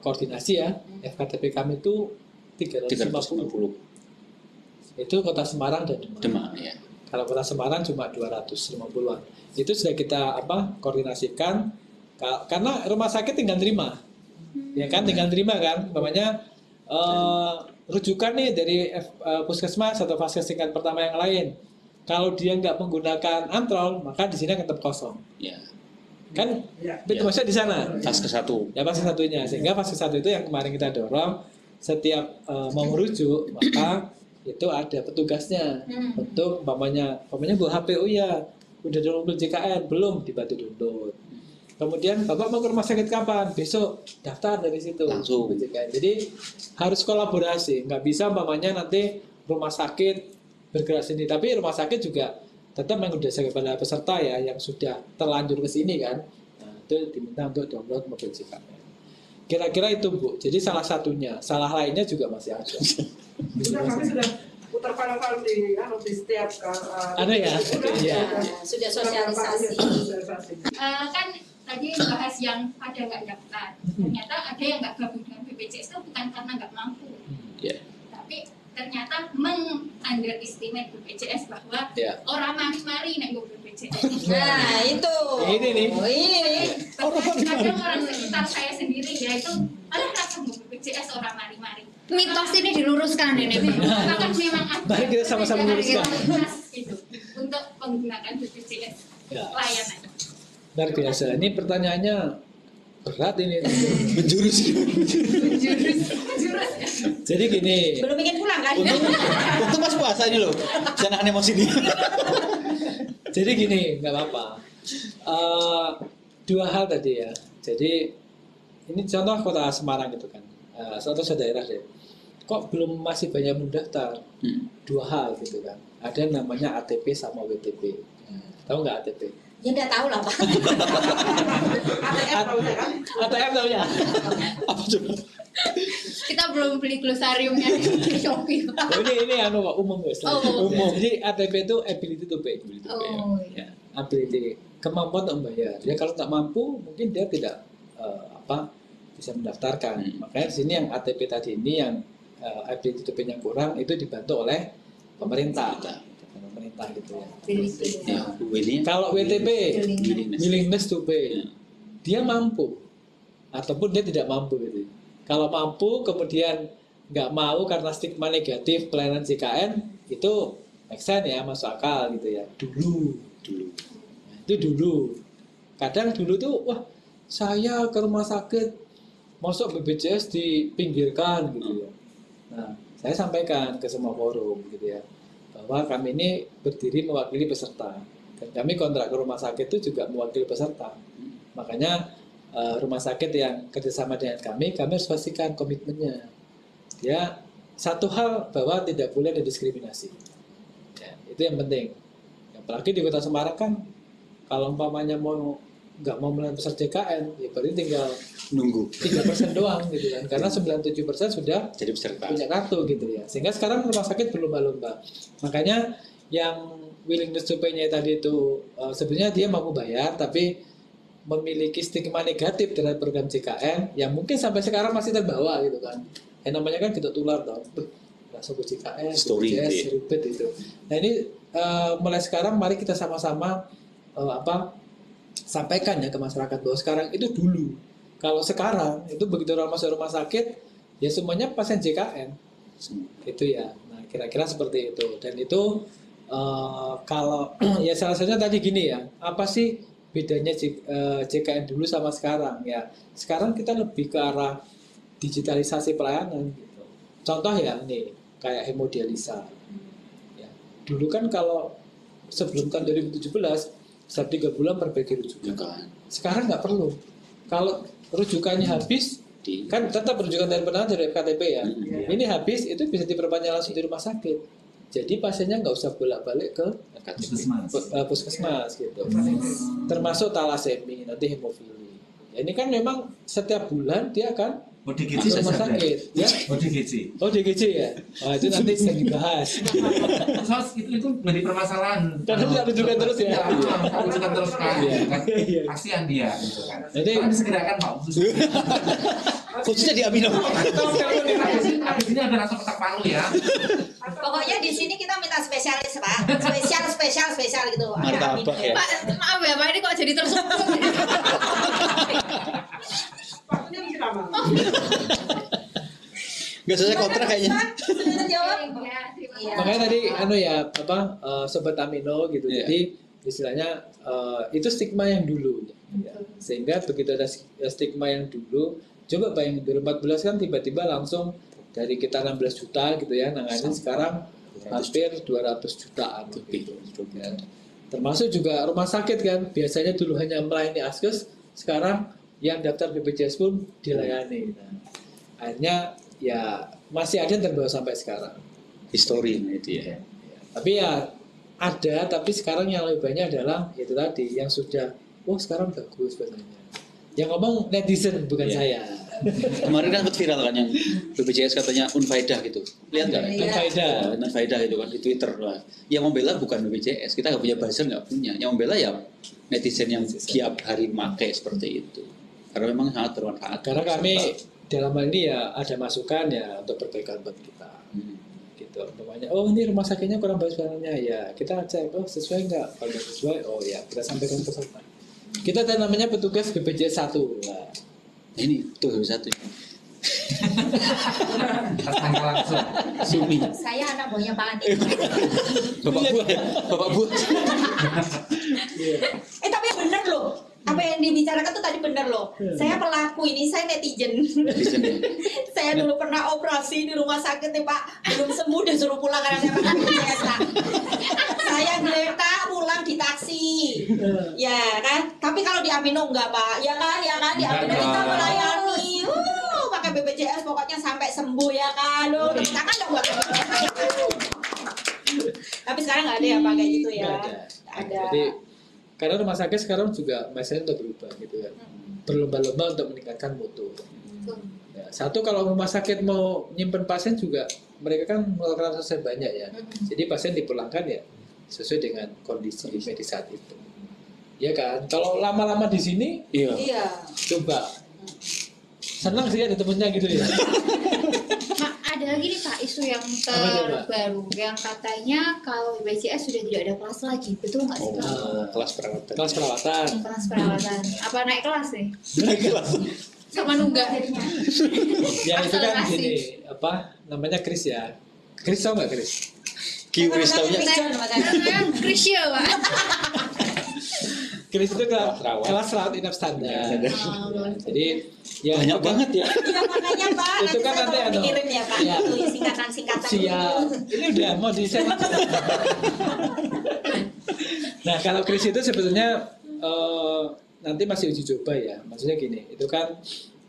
koordinasi ya, FKTP kami itu 350. Itu Kota Semarang dan Demak. Ya. Kalau Kota Semarang cuma 250-an. Itu sudah kita koordinasikan karena rumah sakit tinggal terima. Ya kan, tinggal terima kan. Umpamanya rujukan nih dari puskesmas atau vaskes tingkat pertama yang lain. Kalau dia nggak menggunakan Antrol, maka di sini akan tetap kosong. Ya. Kan itu maksudnya di sana. Vaskes 1. Ya, vaskes satunya. Sehingga vaskes 1 itu yang kemarin kita dorong, setiap mau merujuk maka itu ada petugasnya untuk umpamanya buat HPU ya udah download JKN belum, dibantu download. Kemudian Bapak mau ke rumah sakit kapan? Besok daftar dari situ langsung JKN. Jadi harus kolaborasi, nggak bisa umpamanya nanti rumah sakit bergerak sini, tapi rumah sakit juga tetap mengudahkan kepada peserta ya yang sudah terlanjur ke sini kan. Nah, itu diminta untuk download mobil JKN. Kira-kira itu Bu. Jadi salah satunya, salah lainnya juga masih ada. Kami sudah putar film-film di setiap ada ya? Sudah sosialisasi. Kan tadi bahas yang ada nggak daftar. Ternyata ada yang nggak gabung dengan BPJS itu bukan karena nggak mampu, tapi ternyata meng-underestimate BPJS bahwa orang mari-mari nek BPJS. Nah itu. Ini nih. Kadang orang sekitar saya sendiri ya itu malah rasa BPJS orang mari-mari. Mitos ini diluruskan ini. Bahkan memang ada. Mari kita sama-sama luruskan. Gitu, untuk menggunakan BPJS layanan. Luar biasa. Ini pertanyaannya berat ini. Menjurus. Jadi gini. Belum ingin pulang kan? Untung pas puasa ini loh. Jangan emosi nih. Jadi gini, nggak apa-apa. Dua hal tadi ya. Jadi ini contoh Kota Semarang gitu kan. Suatu daerah deh. Kok belum masih banyak mendaftar? Dua hal gitu kan. Ada yang namanya ATP sama WTP. Tahu nggak ATP? Ya nggak tahu lah Pak. ATM tahunya? Apa coba? Kita belum beli glosariumnya di Shopee. Ini umum guys. Umum. Jadi ATP itu ability to pay. Ya. Ability, kemampuan untuk membayar. Dia kalau tak mampu, mungkin dia tidak bisa mendaftarkan. Makanya di sini yang ATP tadi ini yang ability to pay-nya kurang itu dibantu oleh pemerintah gitu ya. Kalau WTP, willingness to pay, dia mampu ataupun dia tidak mampu gitu. Kalau mampu kemudian nggak mau karena stigma negatif pelayanan JKN itu make sense ya, masuk akal gitu ya. Dulu. Itu dulu. Kadang dulu tuh wah saya ke rumah sakit masuk BPJS dipinggirkan gitu ya. Nah, saya sampaikan ke semua forum gitu ya, bahwa kami ini berdiri mewakili peserta. Dan kami kontrak ke rumah sakit itu juga mewakili peserta. Makanya rumah sakit yang kerjasama dengan kami harus pastikan komitmennya. Ya, satu hal bahwa tidak boleh ada diskriminasi. Ya, itu yang penting. Apalagi di Kota Semarang kan, kalau umpamanya nggak mau melakukan peserta JKN, ya berarti tinggal nunggu 3% doang gitu kan, karena 97% sudah jadi peserta punya kartu gitu ya. Sehingga sekarang rumah sakit berlomba-lomba. Makanya yang willingness to pay-nya tadi itu sebenarnya dia mampu bayar, tapi memiliki stigma negatif terhadap program JKN yang mungkin sampai sekarang masih terbawa gitu kan. Yang namanya kan kita tular dong, langsung ke JKN, story BPJS, ribet itu. Nah ini mulai sekarang mari kita sama-sama sampaikan ya ke masyarakat bahwa sekarang itu dulu. Kalau sekarang itu begitu orang masuk rumah sakit ya semuanya pasien JKN itu ya. Nah kira-kira seperti itu. Dan itu kalau ya salah satunya tadi gini ya, apa sih bedanya JKN dulu sama sekarang ya? Sekarang kita lebih ke arah digitalisasi pelayanan gitu. Contoh ya nih kayak hemodialisa ya. Dulu kan kalau sebelum tahun 2017 setiap 3 bulan perbaiki rujukan. Sekarang nggak perlu. Kalau rujukannya habis, kan tetap rujukan dari penanganan dari FKTP ya. Ini habis, itu bisa diperpanjang langsung di rumah sakit. Jadi pasiennya nggak usah bolak-balik ke puskesmas gitu. Termasuk talasemi, nanti hemofili. Ya, ini kan memang setiap bulan dia akan ODGJ rumah sakit, ya? ODGJ ya. Oh, itu nanti bisa dibahas. Soal itu menjadi permasalahan. Karena tidak rujukan terus ya. Rujukan terus kan. Kasihan dia gitu kan. Jadi disegerakan Pak khususnya di Amino. Habis ini ada langsung petak palu ya. Pokoknya di sini kita minta spesialis Pak, spesial gitu. Martabak ya. Pak, maaf ya Pak, ini kok jadi tersungkur. Waktunya mungkin lama. Nggak selesai kontrak kayaknya. Sudah jawab. Iya. makanya tadi sobat Amino gitu. Jadi istilahnya itu stigma yang dulu. Ya. Sehingga begitu ada stigma yang dulu, coba bayangin 2014 kan tiba-tiba langsung dari kita 16 juta gitu ya nanganin, sekarang hampir 200 jutaan lebih gitu kan. Termasuk juga rumah sakit kan, biasanya dulu hanya melayani Askes, sekarang yang daftar BPJS pun dilayani. Nah, akhirnya ya masih ada yang terbawa sampai sekarang. Histori itu ya. Tapi ya ada, tapi sekarang yang lebih banyak adalah itu tadi yang sudah sekarang bagus bahasanya. Yang ngomong netizen bukan saya. Kemarin kan viral kan yang BPJS katanya unfaedah gitu. Lihat nggak? Unfaedah itu kan di Twitter lah. Yang membela bukan BPJS, kita nggak punya buzzer, nggak punya. Yang membela ya netizen yang tiap hari pakai seperti itu. Karena memang sangat bermanfaat. Karena kami dalam hal ini ya ada masukan ya untuk perbaikan buat kita. Gitu. Umpamanya, ini rumah sakitnya kurang bagus barangnya ya. Kita cek sesuai nggak? Kalau nggak sesuai, ya kita sampaikan ke peserta. Kita ada namanya petugas BPJS 1. Nah, ini tuh BPJS 1. Tersangka langsung. Sumi. Saya anak buahnya Pak Andi. Bapak buah. Tapi bener loh. Apa yang dibicarakan tuh tadi bener loh. Saya pelaku ini, saya netizen. Saya dulu pernah operasi di rumah sakit nih Pak, belum sembuh dan suruh pulang karena saya pakai BPJS Pak. Saya geletak pulang di taksi, ya kan. Tapi kalau di Amino enggak Pak, ya kan di Amino kita melayani, pakai BPJS pokoknya sampai sembuh ya kan. Tangan dong buat. Tapi sekarang nggak ada ya Pak kayak gitu ya. Ada. Jadi karena rumah sakit sekarang juga mindset udah berubah gitu kan, berlomba-lomba untuk meningkatkan mutu. Ya, satu kalau rumah sakit mau nyimpen pasien juga mereka kan melakukan sesuai banyak ya. Jadi pasien dipulangkan ya sesuai dengan kondisi medis saat itu. Ya kan, kalau lama-lama di sini, Iya. coba senang sih ada temennya gitu ya. Ada lagi nih Pak isu yang terbaru yang katanya kalau BPJS sudah tidak ada kelas lagi, betul nggak sih Pak? Kelas perawatan. Kelas perawatan. Kelas perawatan. Apa naik kelas nih? Naik kelas. Sama nunggak? Ya itu kan gini, namanya Kris ya. Kris tau nggak Kris? Kris taunya. Kris ya Pak. Kris itu kelas rawat inap standar. Jadi ya banyak banget ya. Iya makanya Pak, itu kan nanti saya pikirin ya Pak, itu singkatan-singkatan. Siap. Ini udah mau di-share. Nah kalau kris itu sebetulnya nanti masih uji coba ya. Maksudnya gini, itu kan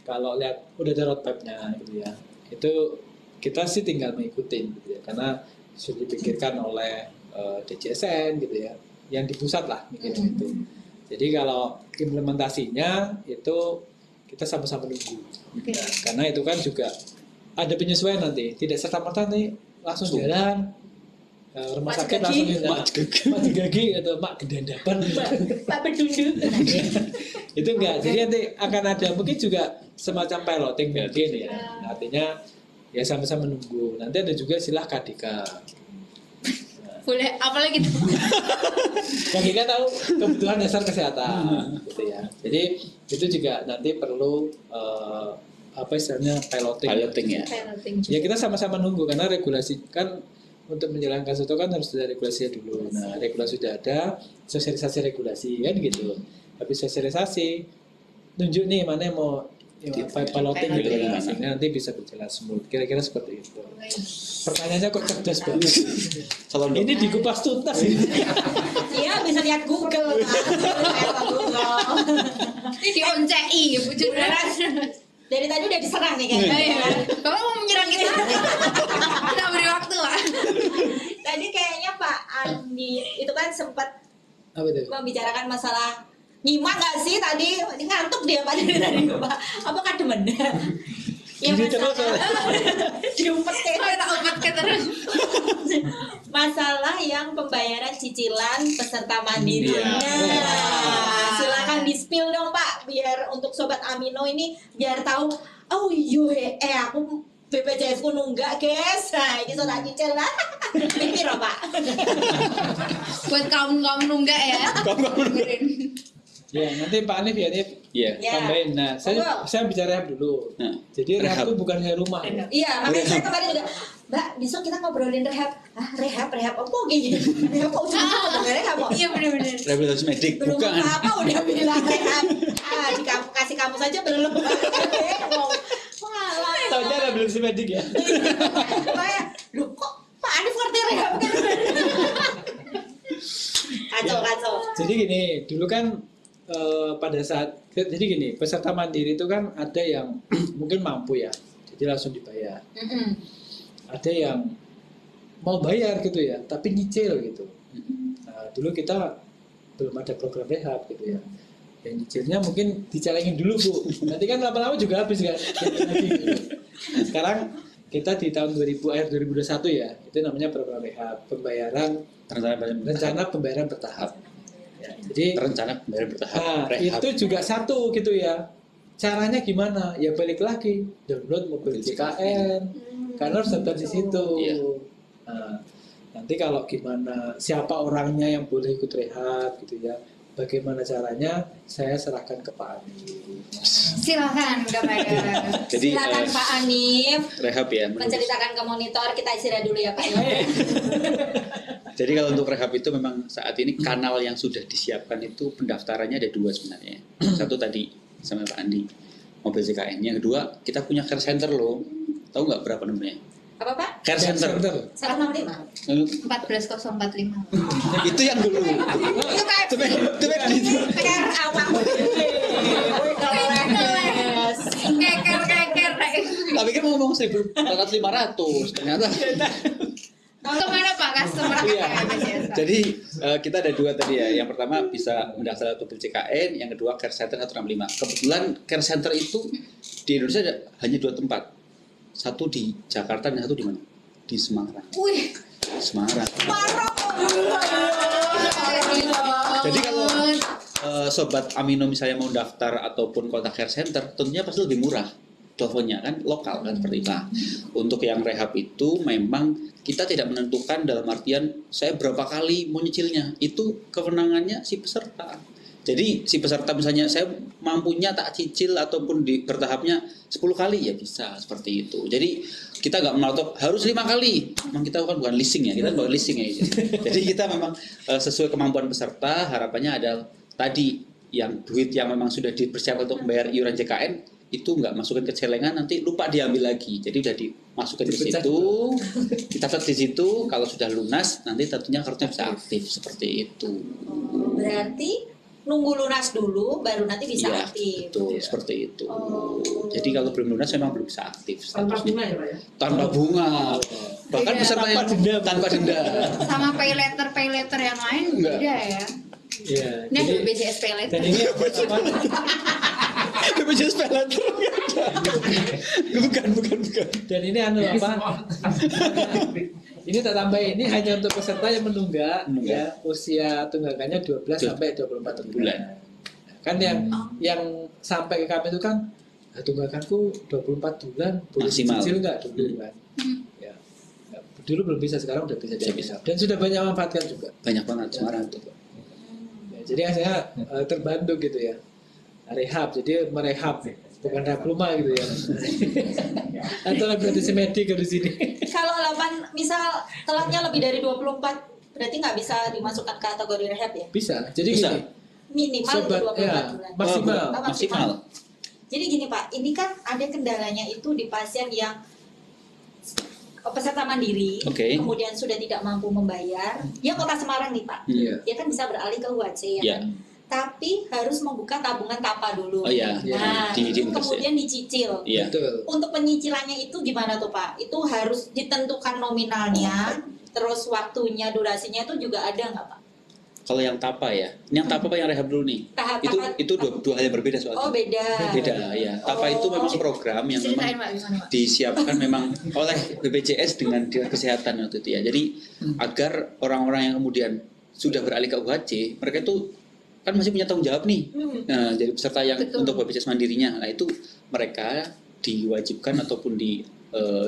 kalau lihat udah ada roadmapnya gitu ya. Itu kita sih tinggal mengikutin gitu ya. Karena sudah dipikirkan oleh DJSN gitu ya. Yang di pusat lah mikirin itu. Jadi kalau implementasinya itu kita sama-sama nunggu. Okay. Nah, karena itu kan juga ada penyesuaian nanti. Tidak serta-merta nih langsung jalan. Rumah sakit langsung mak gagi atau mak gedandapan Pak Bedunduk. Itu enggak, jadi nanti akan ada mungkin juga semacam piloting mungkin ya. Artinya ya sama-sama menunggu. Nanti ada juga istilah KDK. Boleh apalagi gitu. KDK tahu kebutuhan dasar kesehatan gitu ya. Jadi itu juga nanti perlu apa istilahnya piloting ya. Ya kita sama-sama nunggu karena regulasi kan untuk menjalankan sesuatu kan harus ada regulasinya dulu. Nah, regulasi sudah ada, sosialisasi regulasi kan gitu. Habis sosialisasi, tunjuk nih mana yang mau piloting gitu ya, sehingga nanti bisa berjalan smooth. Kira-kira seperti itu. Pertanyaannya kok cerdas banget. Ini dikupas tuntas ini. Iya, bisa lihat Google. Ini di ONCI, bujur. Dari tadi udah diserang nih kayaknya. Bapak mau menyerang kita? Kita beri waktu, Pak. Tadi kayaknya Pak Andi itu kan sempat membicarakan masalah nyimak nggak sih tadi? Ini ngantuk dia Pak dari tadi Pak. Apakah demen? Ya masalah yang pembayaran cicilan peserta mandiri. Nah, silakan di-spill dong Pak, biar untuk sobat Amino ini biar tahu. Oh iya, aku BPJS ku nunggak guys. Nah, ini sudah cicil lah. Ini loh Pak. Buat kaum nunggak ya. Ya, nanti Pak Anif tambahin. Nah, saya bicara rehab dulu. Nah, jadi rehab itu bukan kayak rumah. Iya, makanya saya kemarin juga, Mbak, besok kita ngobrolin rehab. Rehab apa gini? Rehab kok ujung-ujung rehab kok? Iya benar-benar. Rehabilitasi medik, belum bukan. apa udah bilang rehab. Kasih kamu saja belum. Tahunya rehabilitasi medik ya. Loh kok Pak Anif ngerti rehab kan? Kacau. Jadi gini, dulu kan pada saat jadi gini, peserta mandiri itu kan ada yang mungkin mampu ya, jadi langsung dibayar. Ada yang mau bayar gitu ya, tapi nyicil gitu. Nah, dulu kita belum ada program rehab gitu ya. Yang nyicilnya mungkin dicelengin dulu Bu, nanti kan lama-lama juga habis kan. Sekarang kita di tahun 2021 ya, itu namanya program rehab, rencana pembayaran bertahap. Ya, jadi rencana pembayaran bertahap. Nah, rehab. itu juga satu gitu ya. Caranya gimana? Ya balik lagi download mobil JKN. Karena harus daftar di situ. Iya. Nah, nanti kalau gimana siapa orangnya yang boleh ikut rehab gitu ya. Bagaimana caranya? Saya serahkan ke Pak Anif. Silakan kepada. Jadi silakan Pak Anif. Rehab ya. Menceritakan ke monitor, kita istirahat dulu ya Pak. Jadi kalau untuk rehab itu memang saat ini kanal yang sudah disiapkan itu pendaftarannya ada 2 sebenarnya. Satu tadi sama Pak Andi, mobil JKN. Yang kedua kita punya care center loh. Tahu nggak berapa nomornya? Apa Pak? Care center. 165. 14045. Itu yang dulu. Itu kayak Care awak. keker. Tapi kan ngomong 1.500 ternyata. Kemana Pak customer? Iya. Jadi kita ada 2 tadi ya. Yang pertama bisa mendaftar mobil JKN, yang kedua care center 165. Kebetulan care center itu di Indonesia ada hanya 2 tempat. Satu di Jakarta dan satu di mana? Di Semarang. Wih. Semarang. Jadi kalau sobat Amino misalnya mau daftar ataupun kontak care center, tentunya pasti lebih murah. Teleponnya kan lokal kan seperti itu. Nah, untuk yang rehab itu memang kita tidak menentukan dalam artian saya berapa kali mau nyicilnya. Itu kewenangannya si peserta. Jadi si peserta misalnya saya mampunya tak cicil ataupun di bertahapnya 10 kali ya bisa seperti itu. Jadi kita nggak menotok harus 5 kali. Memang kita bukan leasing ya, kita bukan leasing ya. Jadi kita memang sesuai kemampuan peserta. Harapannya adalah tadi yang duit yang memang sudah dipersiapkan untuk membayar iuran JKN itu nggak masukin ke celengan, nanti lupa diambil lagi. Jadi udah dimasukin ke situ, kita catat di situ. Kalau sudah lunas, nanti tentunya kartunya bisa aktif seperti itu. Berarti nunggu lunas dulu, baru nanti bisa Iya, aktif. betul, seperti itu. Jadi kalau belum lunas memang belum bisa aktif. Tanpa bunga ya Pak ya? Tanpa bunga, bahkan Tidak, peserta yang tanpa denda. Sama pay letter yang lain Enggak. beda ya. Iya. Ini ada Jadi BPJS pay letter. dan ini apa? BPJS pay letter. Bukan. Dan ini apa? Ini tak tambah, ini hanya untuk peserta yang menunggak ya, usia tunggakannya 12 sampai 24 bulan. Kan yang sampai ke kami itu kan tunggakanku 24 bulan, boleh Maksimal. cicil enggak dulu kan? Ya. Dulu belum bisa, sekarang udah bisa. Dan sudah banyak memanfaatkan juga. Banyak banget sekarang tuh. Ya, jadi saya terbantu gitu ya. Rehab, jadi merehab, bukan rehab rumah gitu ya. Atau gratis medik di sini. Kalau 8 misal telatnya lebih dari 24, berarti nggak bisa dimasukkan kategori rehab ya? Bisa. Jadi Bisa. gini, Minimal sobat, 24 ya, bulan. maksimal. Oh, Maksimal. Jadi gini Pak, ini kan ada kendalanya itu di pasien yang peserta mandiri, Oke. kemudian sudah tidak mampu membayar. Dia Kota Semarang nih Pak, Iya. dia kan bisa beralih ke UHC ya. Iya. Kan? Tapi harus membuka tabungan TAPA dulu. Oh iya, Nah, di itu Dinkes, kemudian dicicil. Iya. Betul. Untuk penyicilannya itu gimana tuh Pak? Itu harus ditentukan nominalnya, terus waktunya, durasinya itu juga ada nggak Pak? Kalau yang tapa ya, ini yang tapa apa yang rehab dulu nih? Tahap-tahap. Itu dua hal yang berbeda soalnya. Oh beda. Beda ya. Tapa itu memang program yang Ceritain memang Pak gimana Pak? disiapkan memang oleh BPJS dengan Dinas Kesehatan waktu itu ya. Jadi agar orang-orang yang kemudian sudah beralih ke UHC, mereka itu kan masih punya tanggung jawab nih. Nah, jadi peserta yang Betul. untuk BPJS mandirinya, nah itu mereka diwajibkan ataupun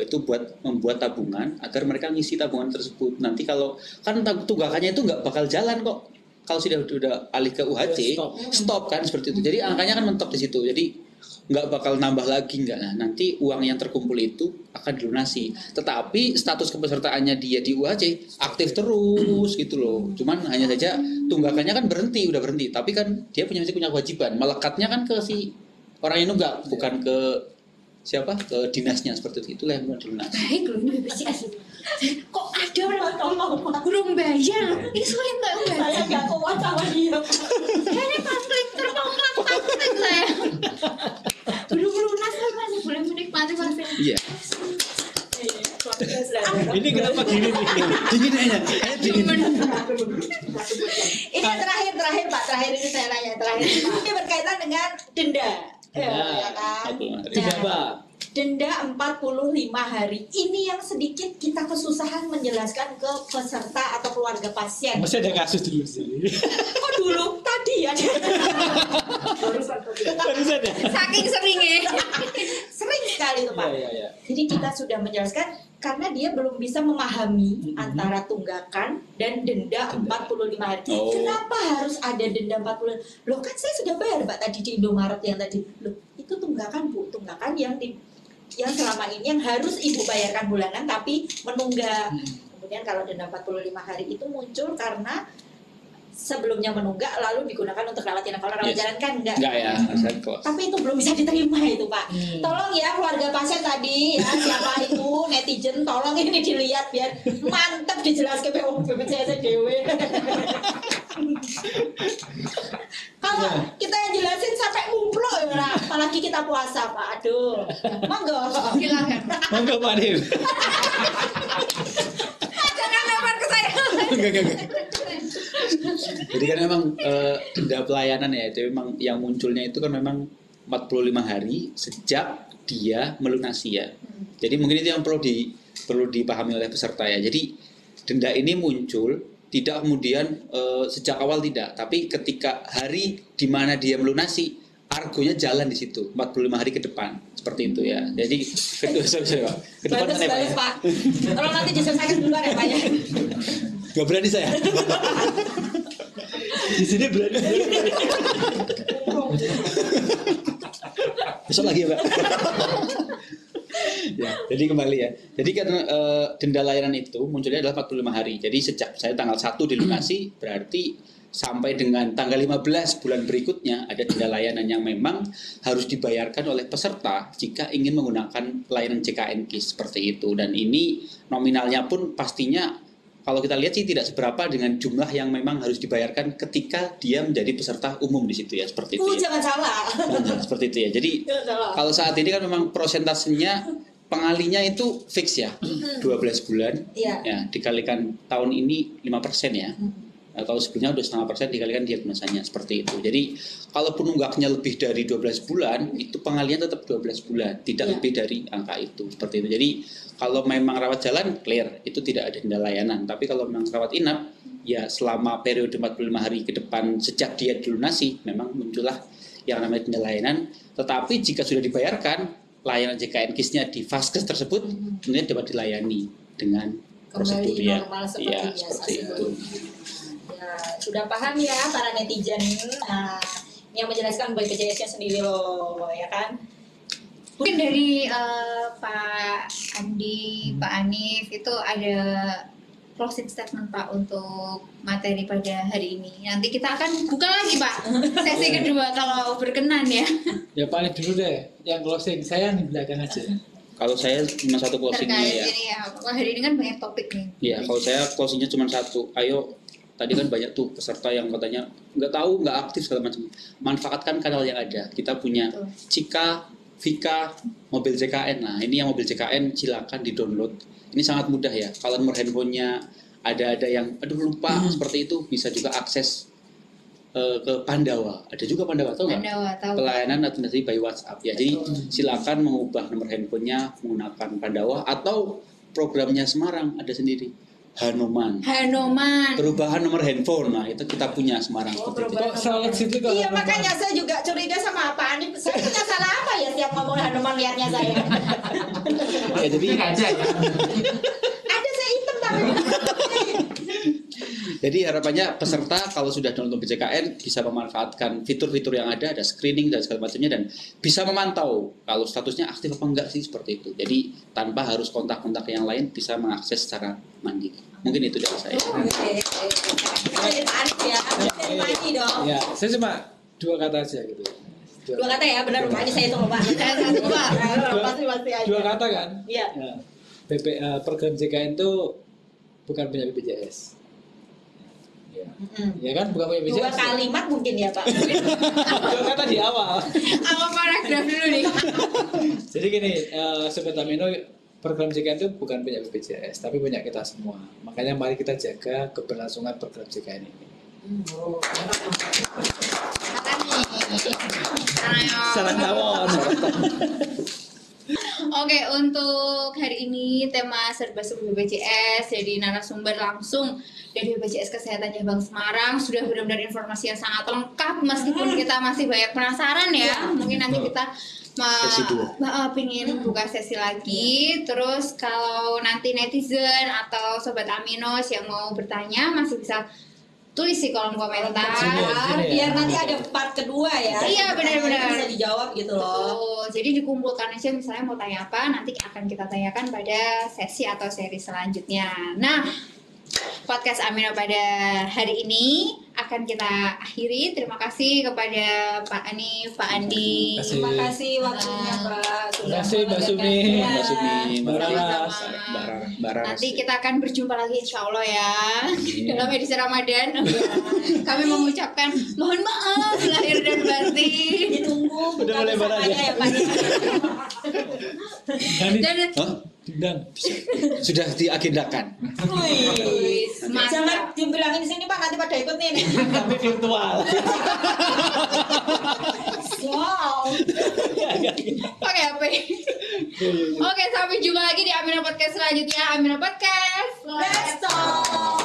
itu buat membuat tabungan agar mereka ngisi tabungan tersebut. Nanti kalau kan tunggakannya itu nggak bakal jalan kok. Kalau sudah alih ke UHC, stop kan seperti itu. Jadi angkanya kan mentok di situ. Jadi nggak bakal nambah lagi nggak. Nah, nanti uang yang terkumpul itu akan dilunasi. Tetapi status kepesertaannya dia di UHC aktif terus gitu loh. Cuman hanya saja tunggakannya kan udah berhenti. Tapi kan dia masih punya kewajiban. Melekatnya kan ke si orang yang nunggak, bukan ke siapa, ke dinasnya seperti itu. Itulah yang mau dilunasi. Baik loh ini BPJS. Kok ada orang Tolong Pak. belum bayar? Ini sulit nggak Saya bayar? nggak kuat sama dia. Kayaknya konflik saya. Belum lunas kan masih boleh menikmati fasilitas. Iya. Ini kenapa gini nih? Dingin aja. Dingin. Ini yang terakhir Pak, terakhir ini saya nanya terakhir Pak. Ini berkaitan dengan denda. Ya kan? Tidak apa? Denda 45 hari. Ini yang sedikit kita kesusahan menjelaskan ke peserta atau keluarga pasien. Masih ada kasus dulu sih. Oh dulu tadi ya. Barusan ya? Saking seringnya. Sering sekali tuh Pak. Iya. Jadi kita sudah menjelaskan karena dia belum bisa memahami antara tunggakan dan denda 45 hari. Oh. Kenapa harus ada denda 40? Loh kan saya sudah bayar Pak tadi di Indomaret yang tadi. Loh itu tunggakan Bu, tunggakan yang selama ini yang harus Ibu bayarkan bulanan tapi menunggak. Kemudian kalau denda 45 hari itu muncul karena sebelumnya menunggak lalu digunakan untuk rawat inap. Kalau rawat Yes. jalan kan enggak. Enggak ya, harus kos. Tapi itu belum bisa diterima itu Pak. Tolong ya keluarga pasien tadi ya siapa itu netizen tolong ini dilihat biar mantep dijelaskan BPJS dewe. Kalau kita yang jelasin sampai ngumpul ya, apalagi kita puasa Pak. Aduh, monggo. Silakan. Monggo Pak Dim. Jangan lempar ke saya. Enggak. Jadi kan memang denda pelayanan ya itu memang yang munculnya itu kan memang 45 hari sejak dia melunasi ya. Jadi mungkin itu yang perlu dipahami oleh peserta ya. Jadi denda ini muncul tidak kemudian sejak awal tidak, tapi ketika hari di mana dia melunasi argonya jalan di situ 45 hari ke depan seperti itu ya. Jadi ke depan kan ya Pak ya? Pak. Tolong nanti diselesaikan duluan ya Pak ya. Gak berani saya. Di sini berani. Besok lagi ya Pak. Ya, jadi kembali ya. Jadi kan denda layanan itu munculnya adalah 45 hari. Jadi sejak saya tanggal 1 dilunasi berarti sampai dengan tanggal 15 bulan berikutnya ada denda layanan yang memang harus dibayarkan oleh peserta jika ingin menggunakan layanan JKN KIS seperti itu. Dan ini nominalnya pun pastinya kalau kita lihat sih tidak seberapa dengan jumlah yang memang harus dibayarkan ketika dia menjadi peserta umum di situ ya, seperti itu ya. Jangan salah. Seperti itu ya. Jadi kalau saat ini kan memang prosentasenya pengalinya itu fix ya, 12 bulan ya, dikalikan tahun ini 5% ya. Kalau sebelumnya udah 0,5% dikalikan diagnosanya seperti itu. Jadi kalaupun nunggaknya lebih dari 12 bulan itu pengalian tetap 12 bulan, tidak lebih dari angka itu seperti itu. Jadi kalau memang rawat jalan clear, itu tidak ada denda layanan. Tapi kalau memang rawat inap ya selama periode 45 hari ke depan sejak dia dilunasi memang muncullah yang namanya denda layanan. Tetapi jika sudah dibayarkan layanan JKN KIS-nya di vaskes tersebut tentunya dapat dilayani dengan prosedur ya. Ya, seperti itu. Ya, sudah paham ya para netizen. Nah, yang menjelaskan BPJS-nya sendiri loh, ya kan? Mungkin dari Pak Andi, Pak Anif itu ada closing statement Pak untuk materi pada hari ini. Nanti kita akan buka lagi Pak sesi kedua kalau berkenan ya. Ya Pak Anif dulu deh yang closing, saya di belakang aja. Kalau saya cuma satu closingnya ya. Ini ya. Hari ini kan banyak topik nih. Iya, kalau saya closingnya cuma satu. Ayo, tadi kan banyak tuh peserta yang katanya nggak tahu, nggak aktif segala macam. Manfaatkan kanal yang ada. Kita punya Cika, Vika, mobil JKN. Nah, ini yang mobil JKN silakan di-download. Ini sangat mudah ya. Kalau nomor handphonenya ada yang lupa seperti itu, bisa juga akses ke Pandawa. Ada juga Pandawa, tahu nggak? Pandawa, tahu. Pelayanan administrasi by WhatsApp ya. Jadi silakan mengubah nomor handphonenya menggunakan Pandawa atau programnya Semarang ada sendiri. Hanoman. Perubahan nomor handphone. Nah, itu kita punya Semarang. Kok salah situ kalau Iya, makanya saya juga curiga sama Pak Anif. Saya punya salah apa ya tiap ngomong Hanoman liatnya saya. Ya, jadi aja ya. Ada saya hitam tapi. Jadi harapannya peserta kalau sudah download BJKN bisa memanfaatkan fitur-fitur yang ada screening dan segala macamnya dan bisa memantau kalau statusnya aktif apa enggak sih seperti itu. Jadi tanpa harus kontak-kontak yang lain bisa mengakses secara mandiri. Mungkin itu dari saya. Oke. Jadi Pak Anif ya, dari pagi dong. Ya, saya cuma 2 kata aja gitu. 2 kata ya, benar Pak. Ini saya tunggu Pak. Pasti aja. 2 kata kan? Iya. Ya. Program JKN itu bukan punya BPJS. Ya kan, bukan punya BPJS. 2 kalimat mungkin ya Pak. 2 kata di awal. Apa paragraf dulu nih? Jadi gini, Sobat Amino, program JKN itu bukan punya BPJS, tapi punya kita semua. Makanya mari kita jaga keberlangsungan program JKN ini. Salam tawon. Oke, untuk hari ini tema serba-serbi BPJS jadi narasumber langsung dari BPJS Kesehatan Cabang Semarang sudah benar-benar informasi yang sangat lengkap meskipun kita masih banyak penasaran ya. Mungkin nanti kita pingin buka sesi lagi. Terus kalau nanti netizen atau Sobat Aminos yang mau bertanya masih bisa tulis di kolom komentar biar nanti ada part kedua ya. Iya, benar-benar bisa dijawab gitu loh. Jadi dikumpulkan aja misalnya mau tanya apa nanti akan kita tanyakan pada sesi atau seri selanjutnya. Nah, podcast Amino pada hari ini akan kita akhiri. Terima kasih kepada Pak Anif, Pak Andi. Terima kasih waktunya Pak. Terima kasih Mbak Sumi. Mbak Sumi, Mbak Raras. Nanti kita akan berjumpa lagi insya Allah ya dalam edisi Ramadan. Kami mengucapkan mohon maaf lahir dan batin. Ditunggu udah mulai bersamaannya ya Pak. Dan sudah diagendakan. Jangan dibilangin di sini Pak, nanti pada ikut nih. tapi virtual. Wow. Pakai HP. Oke, sampai jumpa lagi di Amino Podcast selanjutnya. Amino Podcast. Let's talk.